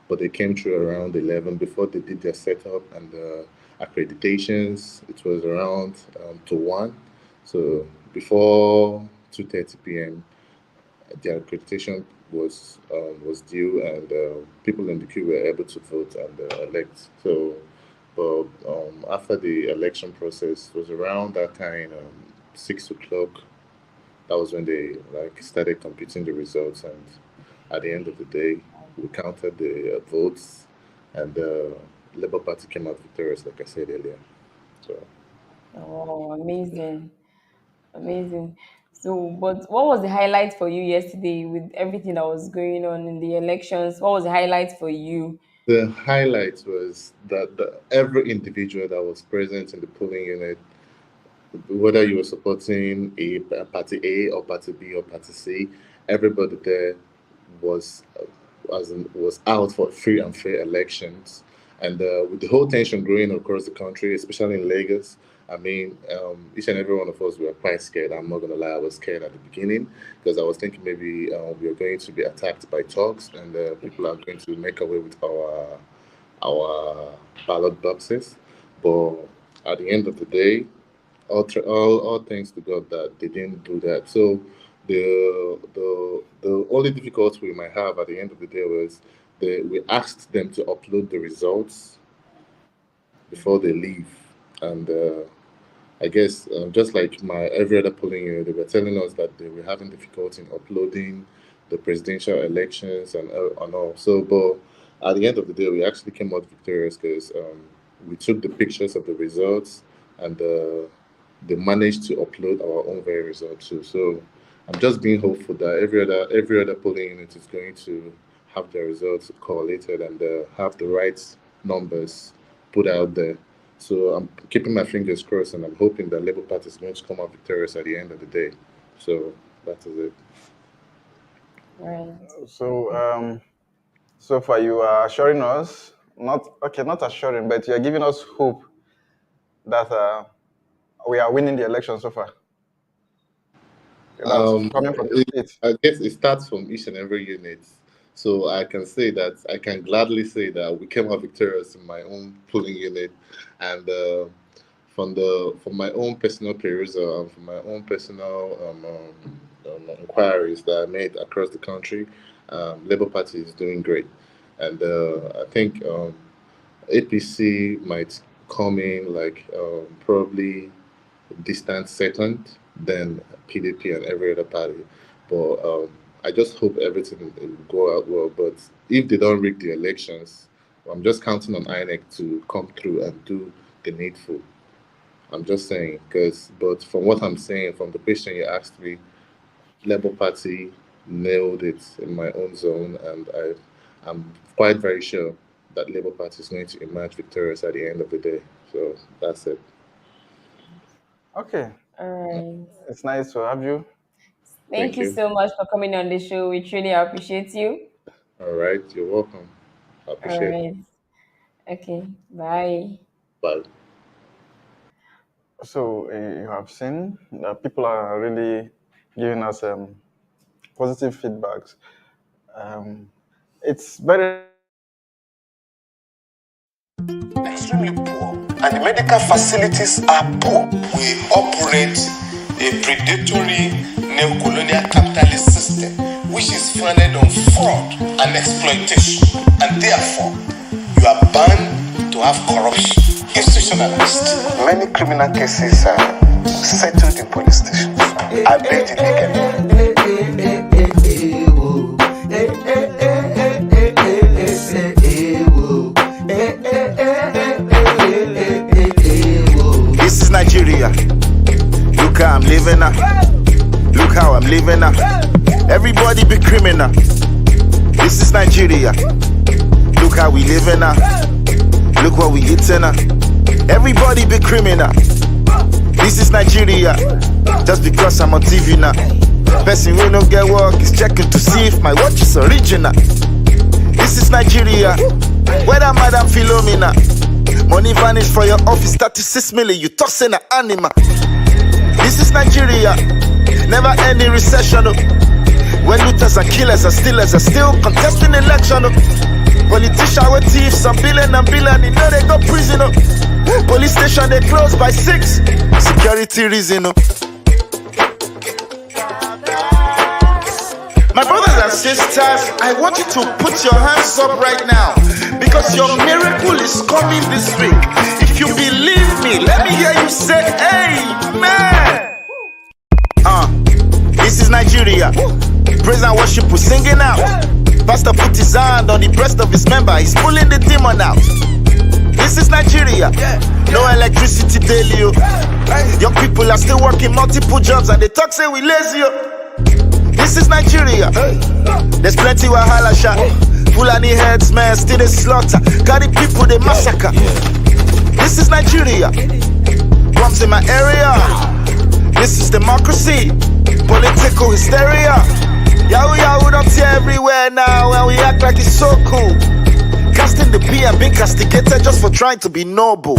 S20: but they came through around 11 before they did their setup and accreditations. It was around to 1, so before 2:30 p.m. the accreditation was due, and people in the queue were able to vote and elect. So, but after the election process was around that time, 6 o'clock. That was when they like started computing the results, and at the end of the day, we counted the votes, and the Labour Party came out victorious, like I said earlier. So.
S3: Oh, amazing. Amazing. So, but what was the highlight for you yesterday with everything that was going on in the elections? What was the highlight for you?
S20: The highlight was that every individual that was present in the polling unit, whether you were supporting a party A or party B or party C, everybody there was was out for free and fair elections, and with the whole tension growing across the country, especially in Lagos. I mean, each and every one of us were quite scared. I'm not gonna lie, I was scared at the beginning because I was thinking maybe we are going to be attacked by thugs, and people are going to make away with our ballot boxes. But at the end of the day, all thanks to God that they didn't do that. So the only difficulty we might have at the end of the day was we asked them to upload the results before they leave, and I guess just like my every other polling unit, they were telling us that they were having difficulty in uploading the presidential elections and all. So, but at the end of the day, we actually came out victorious because we took the pictures of the results, and they managed to upload our own very results too. So I'm just being hopeful that every other polling unit is going to have their results collated and have the right numbers put out there. So I'm keeping my fingers crossed, and I'm hoping that Labour Party is going to come out victorious at the end of the day. So that is it.
S3: Right.
S4: So so far you are assuring us, not assuring, but you are giving us hope that we are winning the election so far. That's coming from the state.
S20: I guess it starts from each and every unit. So I can gladly say that we came out victorious in my own polling unit, and from my own personal perusal and from my own personal inquiries that I made across the country, Labour Party is doing great, and I think APC might come in like probably distant second, then PDP and every other party. But I just hope everything will go out well. But if they don't rig the elections, I'm just counting on INEC to come through and do the needful. I'm just saying, but from what I'm saying, from the question you asked me, Labour Party nailed it in my own zone, and I'm quite very sure that Labour Party is going to emerge victorious at the end of the day. So that's it.
S4: Okay.
S3: All right.
S4: It's nice to have you.
S3: Thank you so much for coming on the show. We truly appreciate you.
S20: All right. You're welcome. I appreciate it.
S3: Okay. Bye.
S20: Bye.
S4: So you have seen that people are really giving us positive feedbacks. It's very
S8: extremely poor, and the medical facilities are poor. We operate a predatory neo-colonial capitalist system which is founded on fraud and exploitation, and therefore you are bound to have corruption institutionalized. Many criminal cases are settled in police stations. I bet you This is Nigeria. Look how I'm living now. Look how I'm living now. Everybody be criminal. This is Nigeria. Look how we living now. Look what we eating now. Everybody be criminal. This is Nigeria. Just because I'm on TV now. Person who no get work is checking to see if my watch is original. This is Nigeria. Whether Madam Philomena. Money vanish for your office, 36 million, you tossing an animal. This is Nigeria. Never ending recession. When looters and killers and stealers are still contesting election. Politicians with thieves, some billion and billion, you know they go prison. Police station they close by 6. Security reason. My brothers and sisters, I want you to put your hands up right now, because your miracle is coming this week. If you believe me, let me hear you say amen. This is Nigeria. Praise and worship, we're singing out. Pastor put his hand on the breast of his member, he's pulling the demon out. This is Nigeria. No electricity daily. Young people are still working multiple jobs and they talk say we lazy. This is Nigeria. There's plenty wahala shot. Fulani heads, man, still they slaughter. Carry people, they massacre. This is Nigeria. Bombs in my area. This is democracy. Political hysteria. Yahoo Yahoo up here everywhere now, and we act like it's so cool. Casting the P and being castigated just for trying to be noble.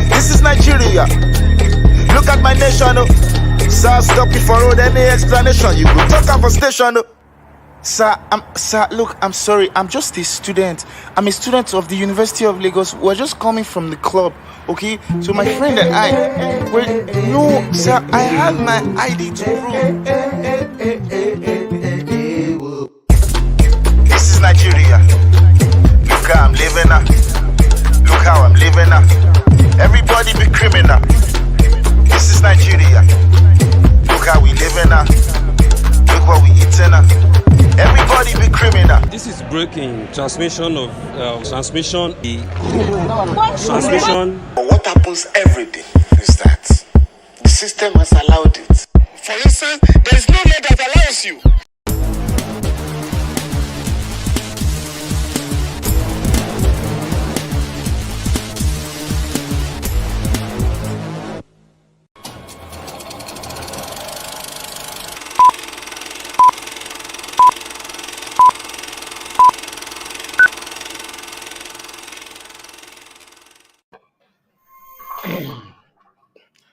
S8: This is Nigeria. Look at my nation. Sir, stop it for road, any explanation. You will talk of a station. Sir, look, I'm sorry. I'm just a student. I'm a student of the University of Lagos. We're just coming from the club, okay? So my friend and I, no, sir, I have my ID to prove. This is Nigeria. Look how I'm living now. Look how I'm living now. Everybody be criminal. This is Nigeria. Look how we living now. Look what we eating now. Everybody be criminal.
S21: This is breaking transmission of transmission.
S8: What happens every day is that the system has allowed it. For instance, there is no law that allows you.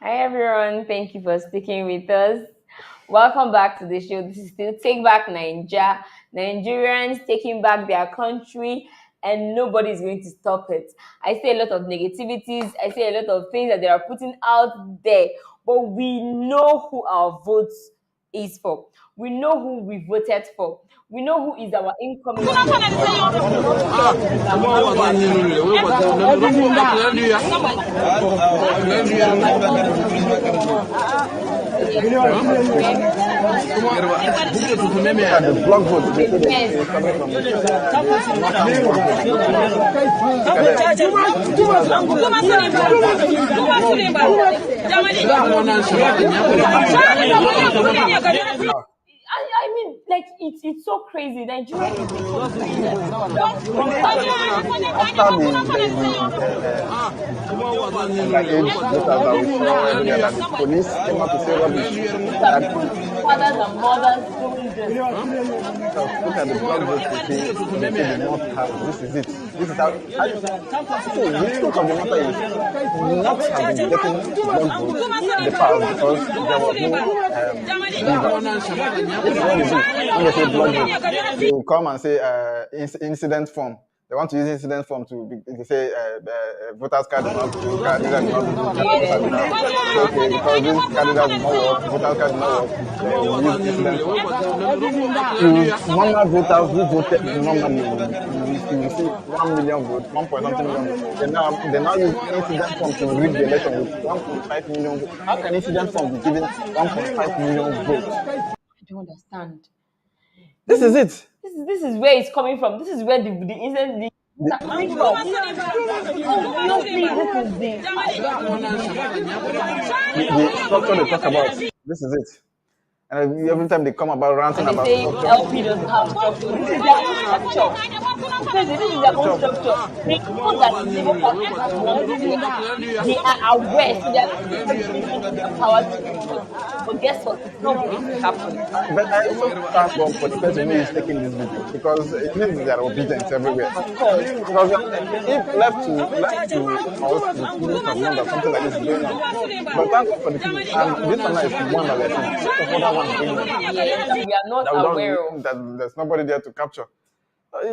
S3: Hi everyone, thank you for sticking with us. Welcome back to the show. This is still Take Back Naija. Nigerians taking back their country, and nobody is going to stop it. I see a lot of negativities. I see a lot of things that they are putting out there, but we know who our vote is for. We know who we voted for. We know who is our incoming. I mean, like it's so crazy. Nigeria is so crazy.
S4: Police came out to say rubbish.
S3: Fathers and mothers doing this.
S4: Look at the blood vote they say they not have. This is it. This is how. So the truth of the matter is, not have been getting blood votes in the past because there was no This is what they do. When they say blood vote, they will come and say incident form. They want to use incident form to they say voters card is not candidate is not okay, because this candidate is not work, voters card is not work, they will use incident form. Normal voters who voted normally, you see 1 million votes, 1 point something million votes. They now use incident form to rig the election with 1.5 million votes. How can incident form be given 1.5 million votes?
S3: I don't understand.
S4: This is it.
S3: This is where it's coming from. This is where the incident coming from.
S4: The structure they talk about. This is it. And every time they come about ranting about structure.
S3: LP doesn't have structure. This is their own structure. Because this is their own structure. They know that they are aware, so they are using their power to control. But guess what? It's not going to happen.
S4: But I also thank God for the person who is taking this video, because it means they are obedient everywhere.
S3: Of course.
S4: Because if left to us, we wouldn't have known that something like this is going on. But thank God for the people. And this one is one that we're seeing.
S3: Yes, we are not aware of.
S4: That there's nobody there to capture.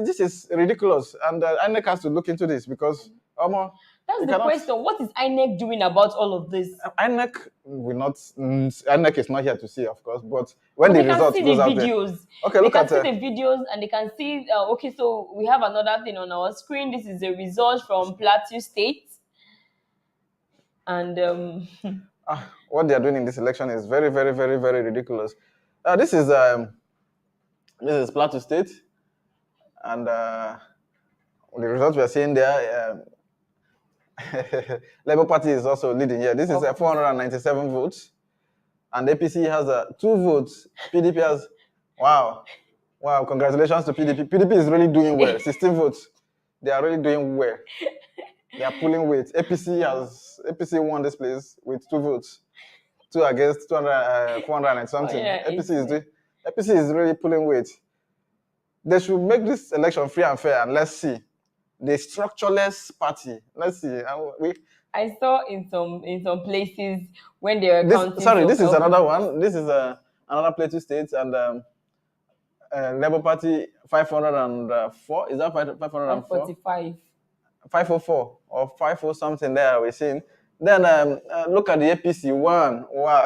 S4: This is ridiculous, and INEC has to look into this because
S3: that's the question. What is INEC doing about all of this?
S4: INEC will not. INEC is not here to see, of course, but when the results goes out there, okay, look at
S3: the videos and they can see. Okay, so we have another thing on our screen. This is the result from Plateau State, and
S4: what they are doing in this election is very, very, very, very ridiculous. This is Plateau State, and the results we are seeing there. Labour Party is also leading here. This is 497 votes, and APC has 2 votes. PDP has, wow, congratulations to PDP. PDP is really doing well. 16 votes. They are really doing well. They are pulling weight. APC won this place with 2 votes. 2 against 400 and something.
S3: Yeah,
S4: APC is doing. APC is really pulling weight. They should make this election free and fair, and let's see. The structureless party. Let's see.
S3: I saw in some places when they were counting.
S4: Sorry, this is another one. This is another Plateau State, and Labour Party 504. Is that 504?
S3: 545.
S4: 504 or 50 something there we're seeing. Then look at the APC one. Wow.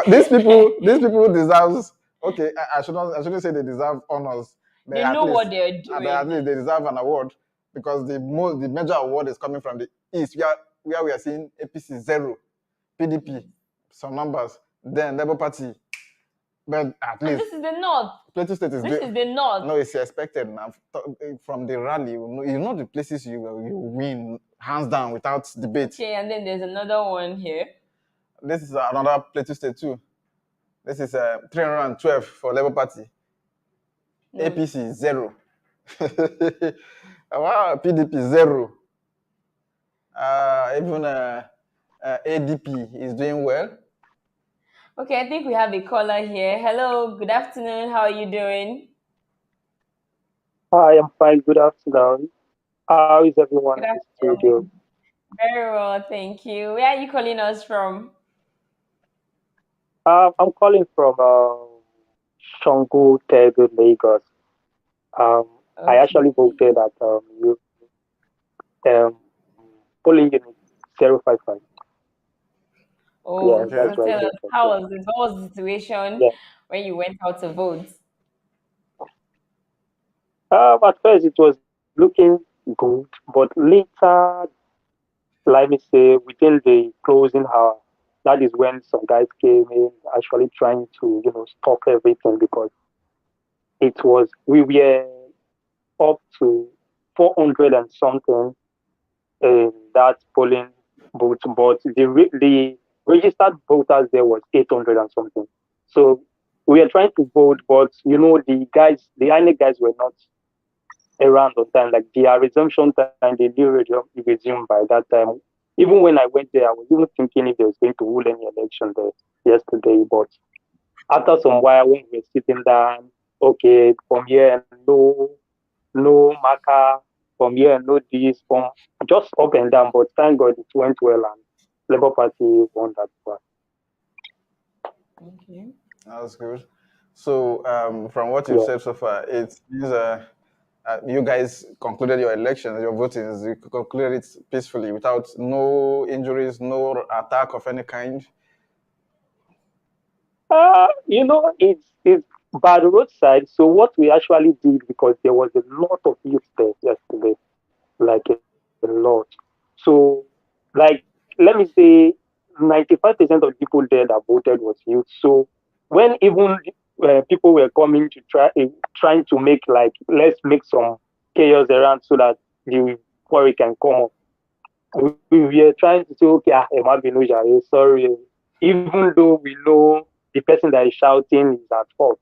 S4: these people deserve. Okay, I shouldn't say they deserve honors.
S3: They know what they're doing.
S4: At least they deserve an award, because the major award is coming from the east, where we are seeing APC 0, PDP some numbers, then Labour Party. But at least
S3: this is the north.
S4: Plateau State is
S3: the north.
S4: No, it's expected now from the rally. You know the places you win hands down without debate.
S3: Okay, and then there's another one here.
S4: This is another Plateau State too. This is 312 for Labour Party. APC 0. Wow, PDP 0. Even ADP is doing well.
S3: Okay, I think we have a caller here. Hello, good afternoon. How are you doing?
S7: Hi, I'm fine. Good afternoon. How is everyone in the studio?
S3: Very well, thank you. Where are you calling us from?
S7: I'm calling from Shango, Tegu, Lagos. I actually voted at polling unit 055.
S3: Oh,
S7: yeah, that's right.
S3: Tell us, what was the situation when you went out to vote?
S7: At first it was looking good, but later, let me say, within the closing hour, that is when some guys came in, actually trying to, stop everything, because we were up to 400 and something in that polling booth, but the registered voters there was 800 and something. So we are trying to vote, but the INEC guys were not around on time. Like their resumption time, they did resume by that time. Even when I went there, I was even thinking if they was going to hold any election there yesterday. But after some while, when we were sitting down, okay, from here no marker, from here no this, from just up and down. But thank God it went well, and Labour Party won that part.
S3: Okay,
S4: that's good. So from what you've said so far, it is you guys concluded your elections, your votings. You concluded it peacefully, without no injuries, no attack of any kind.
S7: It's by the roadside. So what we actually did, because there was a lot of youth there yesterday, like a lot. So, like, let me say, 95% of people there that voted was youth. So when even people were coming to trying to make, like, let's make some chaos around so that the quarry can come up, we were trying to say, okay, sorry, even though we know the person that is shouting is at fault,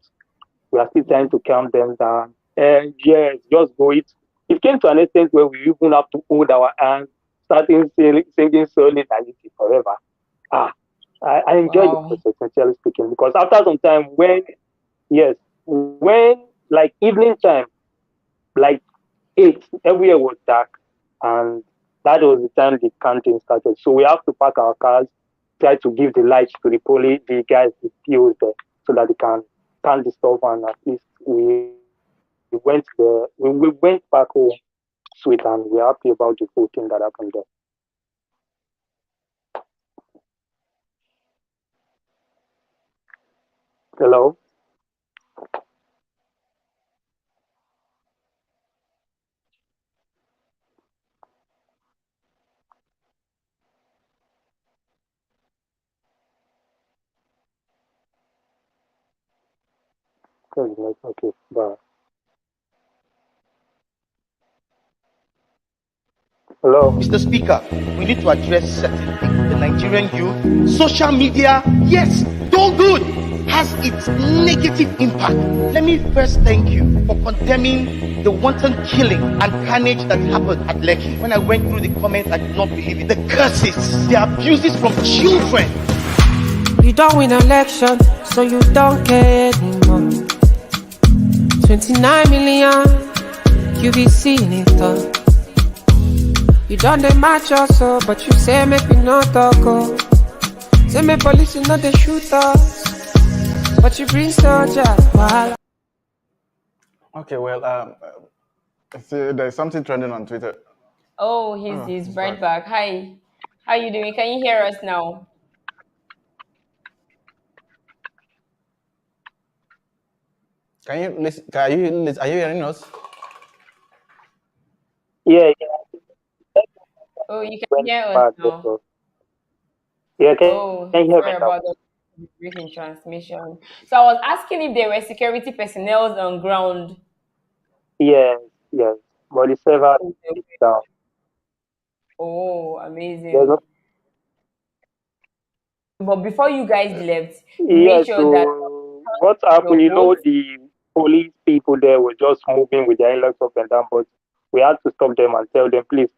S7: we are still trying to calm them down. And yes, just go. It came to an extent where we even have to hold our hands, starting singing Solidarity Forever. I enjoyed the process, sincerely speaking, because after some time, when like evening time, like 8, everywhere was dark, and that was the time the counting started. So we have to park our cars, try to give the lights to the police, the guys, the POs there, so that they can't disturb, and at least we went there. We went back home sweet, and we're happy about the whole thing that happened there. Hello? Okay, bye. Hello?
S13: Mr. Speaker, we need to address certain things. The Nigerian youth, social media, yes, though good, has its negative impact. Let me first thank you for condemning the wanton killing and carnage that happened at Lekki. When I went through the comments, I could not believe it. The curses, the abuses from children.
S14: You don't win election, so you don't care anymore. 29 million, you be seeing it all. You done the match also, but you say make me not talk. Oh. Say me police is not the shooter, but you bring soldier. Wow.
S4: Okay, well, there's something trending on Twitter.
S3: Oh, he's right back. Hi, how you doing? Can you hear us now?
S4: Can you listen? Are you hearing us?
S7: Yeah.
S3: Oh, you can
S7: Went
S3: hear us
S7: back,
S3: now.
S7: so. Yeah, can
S3: Oh,
S7: you hear me
S3: sorry
S7: now?
S3: about the break in transmission. So I was asking if there were security personnel on ground.
S7: Yes. But the server is down.
S3: Oh,
S7: There's
S3: amazing.
S7: no,
S3: But before you guys left, you
S7: yeah,
S3: made sure that
S7: so what happened,
S3: your vote.
S7: the police people there were just moving with their locks up and down, but we had to stop them and tell them, please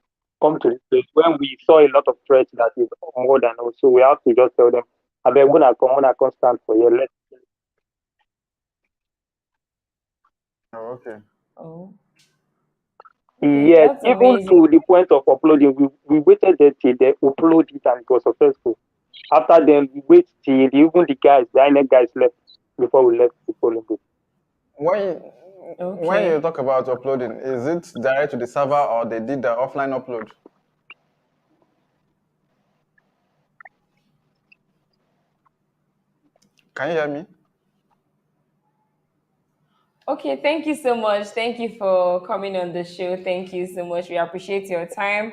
S7: come to this place. When we saw a lot of threats that is more than us, so we have to just tell them, I beg, when I come stand for you, let's.
S4: Oh, okay.
S3: Oh.
S7: Yes,
S3: That's
S7: even
S3: amazing.
S7: to the point of uploading, we waited there till they upload it and it was successful. After then, we wait till even the INEC guys left before we left the polling booth.
S4: When you talk about uploading, is it direct to the server or they did the offline upload? Can you hear me?
S3: Okay, thank you so much. Thank you for coming on the show. Thank you so much. We appreciate your time.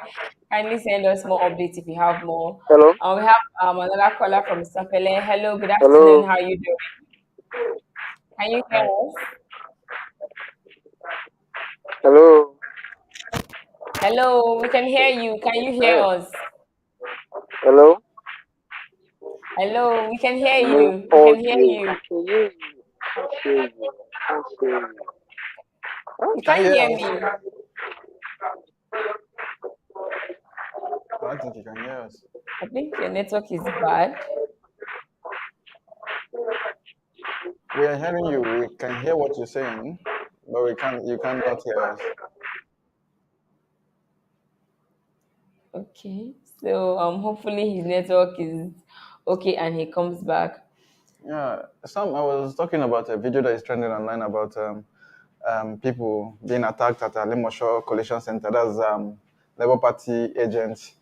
S3: Kindly send us more updates if you have more.
S7: Hello?
S3: We have another caller from Sapele. Hello, good
S7: Hello?
S3: afternoon. How are you doing? Can you hear us?
S7: Hello?
S3: Hello, we can hear you. Can you hear us?
S7: Hello?
S3: Hello, we can hear
S7: No
S3: you. We can hear
S7: audio.
S3: you.
S7: I can hear you. I can hear you. I can hear you.
S3: You can't hear me.
S4: I don't think you can hear us.
S3: I think your network is bad.
S4: We are hearing you. We can hear what you're saying, but you cannot hear us.
S3: Okay, so hopefully his network is okay and he comes back.
S4: Yeah, I was talking about a video that is trending online about people being attacked at a Limosho Collation Center. That's Labour Party agents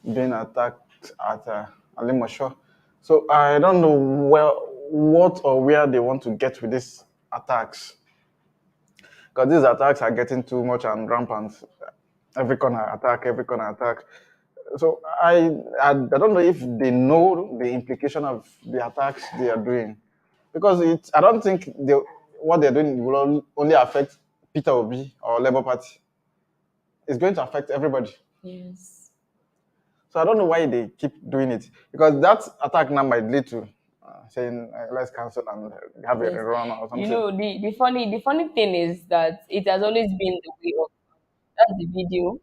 S4: being attacked at Limosho. So I don't know what or where they want to get with these attacks, because these attacks are getting too much and rampant. Every corner attack. So I don't know if they know the implication of the attacks they are doing, because I don't think what they're doing will only affect Peter Obi or Labour Party. It's going to affect everybody.
S3: Yes.
S4: So I don't know why they keep doing it, because that attack now might lead to saying let's cancel and have a run or something.
S3: You know, the funny thing is that it has always been the way of, that's the video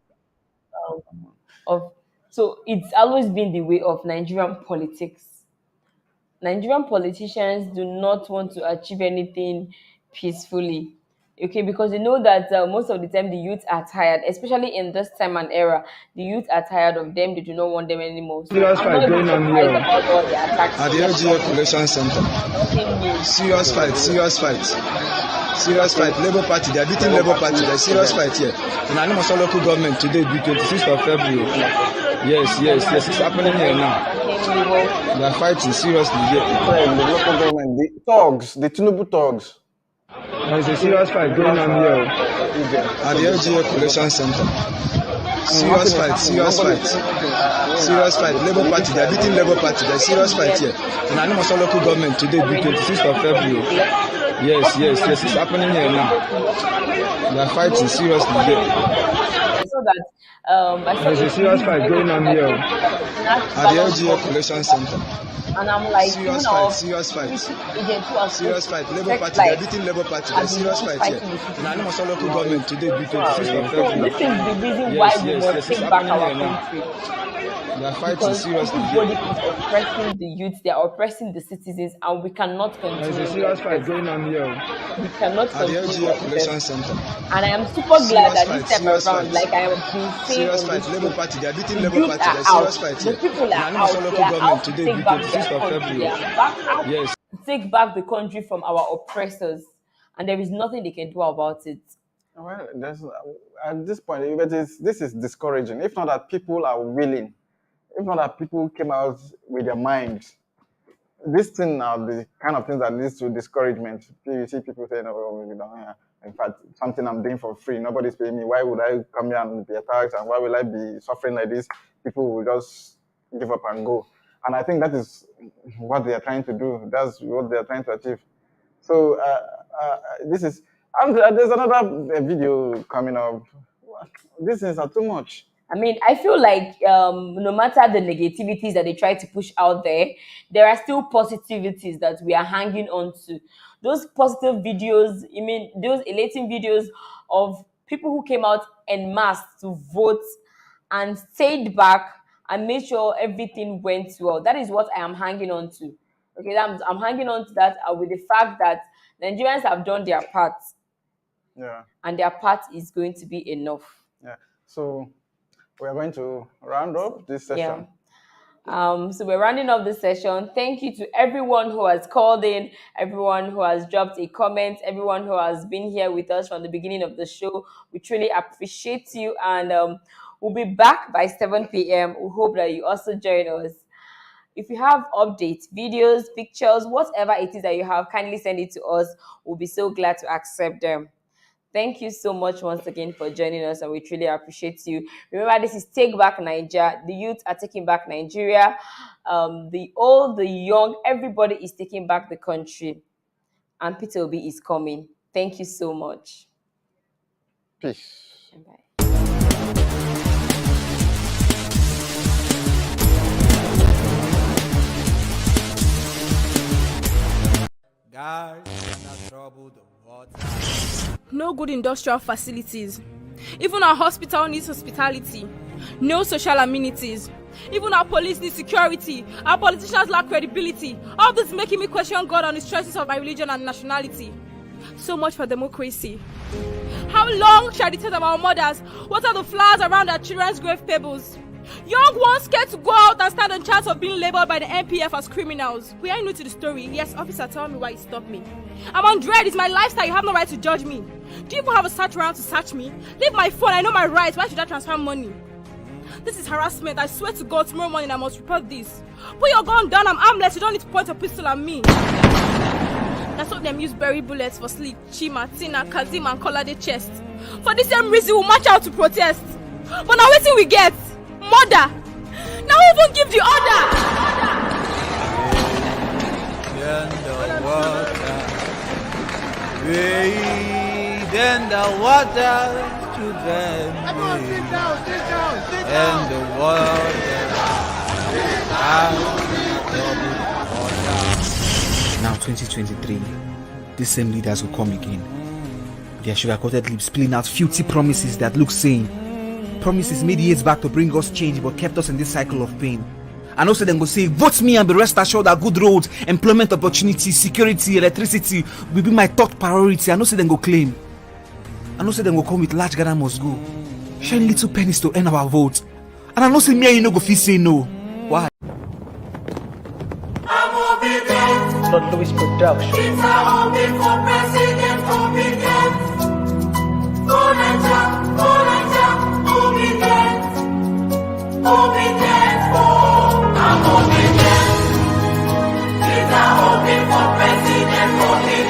S3: of, so it's always been the way of Nigerian politics. Nigerian politicians do not want to achieve anything peacefully. Okay, because they know that most of the time the youth are tired, especially in this time and era. The youth are tired of them; they do not want them anymore. So
S9: Serious
S3: I'm
S9: fight
S3: not even
S9: going on
S3: surprised
S9: here
S3: about all the attacks.
S9: at the LGA Collation Center. Serious fight. Labour Party, they are beating Labour Party. There's serious fight here. In Animoso local government today, the 26th of February. Yes, it's happening here now. They are fighting seriously here.
S4: The local government, the thugs, the Tinubu thugs.
S9: There's a serious fight going on here at the LGA Collation Center. Serious fight. Labour Party, they are beating Labour Party. There's serious fight here. In Animoso local government today, the 26th of February. Yes, it's happening here now. They are fighting seriously here.
S3: So that
S9: there's a serious fight going on here at the LGA Collation Center.
S3: And I'm like,
S9: serious
S3: even our
S9: serious fight.
S3: agents who are
S9: Serious
S3: supposed
S9: fight.
S3: to
S9: Labour
S3: protect
S9: Party, they are
S3: life
S9: beating Labour Party.
S3: have
S9: There's
S3: been
S9: serious
S3: used
S9: fight
S3: fighting
S9: here.
S3: the
S9: In Animoso
S3: citizens.
S9: local government today, between 26th of
S3: So
S9: February.
S3: this is the reason why we must
S9: It's
S3: take back
S9: happening
S3: our
S9: here now.
S3: country.
S9: They are fighting
S3: Because
S9: seriously
S3: everybody
S9: here.
S3: is oppressing the youth, they are oppressing the citizens, and we cannot
S9: There's
S3: continue
S9: a
S3: to
S9: serious fight
S3: oppress
S9: going
S3: them.
S9: on here
S3: We cannot
S9: at the
S3: continue to
S9: LGF Collection
S3: oppress.
S9: Center.
S3: And I am super glad that this time
S9: Serious
S3: around,
S9: fight.
S3: like I have been saying
S9: Serious
S3: on
S9: fight.
S3: this
S9: Labour
S3: show,
S9: Party, they are beating
S3: the
S9: Labour
S3: youth
S9: Party.
S3: are
S9: There's
S3: out.
S9: serious fight
S3: The
S9: here.
S3: people
S9: In
S3: are
S9: Animoso
S3: out. They
S9: local
S3: are
S9: government
S3: out to
S9: today,
S3: take back their
S9: 26th of
S3: country. They
S9: February.
S3: are back out
S9: Yes.
S3: to take back the country from our oppressors, and there is nothing they can do about it.
S4: Well, at this point, this is discouraging. If not that people are willing, if not that people came out with their minds, this thing are the kind of things that leads to discouragement. You see people saying, "Oh, you know, in fact, something I'm doing for free, nobody's paying me. Why would I come here and be attacked? And why will I be suffering like this?" People will just give up and go. And I think that is what they are trying to do. That's what they are trying to achieve. So this is. And there's another video coming up. These things are too much.
S3: I mean, I feel like no matter the negativities that they try to push out there are still positivities that we are hanging on to. Those positive videos, I mean, those elating videos of people who came out en masse to vote and stayed back and made sure everything went well. That is what I am hanging on to. Okay, I'm hanging on to that with the fact that Nigerians have done their part.
S4: Yeah.
S3: And their part is going to be enough.
S4: Yeah. So we're going to round up this session.
S3: Yeah. So we're rounding up this session. Thank you to everyone who has called in, everyone who has dropped a comment, everyone who has been here with us from the beginning of the show. We truly appreciate you, and we'll be back by 7 p.m. We hope that you also join us. If you have updates, videos, pictures, whatever it is that you have, kindly send it to us. We'll be so glad to accept them. Thank you so much once again for joining us, and we truly appreciate you. Remember, this is Take Back Naija. The youth are taking back Nigeria. The old, the young, everybody is taking back the country. And Peter Obi is coming. Thank you so much.
S4: Peace.
S3: Bye.
S12: Guys, not trouble the water.
S6: No good industrial facilities. Even our hospital needs hospitality. No social amenities. Even our police need security. Our politicians lack credibility. All this is making me question God on his choices of my religion and nationality. So much for democracy. How long shall it take of our mothers? What are the flowers around our children's grave tables? Young ones scared to go out and stand on chance of being labeled by the NPF as criminals. We are new to the story. Yes, officer, tell me why you stopped me. I'm on dread. It's my lifestyle. You have no right to judge me. Do you even have a search warrant to search me? Leave my phone. I know my rights. Why should I transfer money? This is harassment. I swear to God, tomorrow morning I must report this. Put your gun down. I'm armless. You don't need to point a pistol at me. That's what them use berry bullets for sleep. Chima, Tina, Kazim, and Kolade chest. For the same reason, we'll march out to protest. But now waiting we get. Murder. Now even give the order.
S12: In the water. Wade in the water to them.
S5: Everyone sit down, sit down, sit
S12: In
S5: down.
S12: the water.
S10: Now 2023, these same leaders will come again. Their sugar-coated lips spilling out filthy promises that look sane. Promises made years back to bring us change but kept us in this cycle of pain. I know them go say, vote me and be rest assured that good roads, employment opportunities, security, electricity will be my top priority. I know them go claim. I know them go come with large Ghana must go. Shine little pennies to earn our vote. And I know say me and you no go fit say no. Why?
S1: Lord Louis Production.
S2: It's a hobby for president, obedient.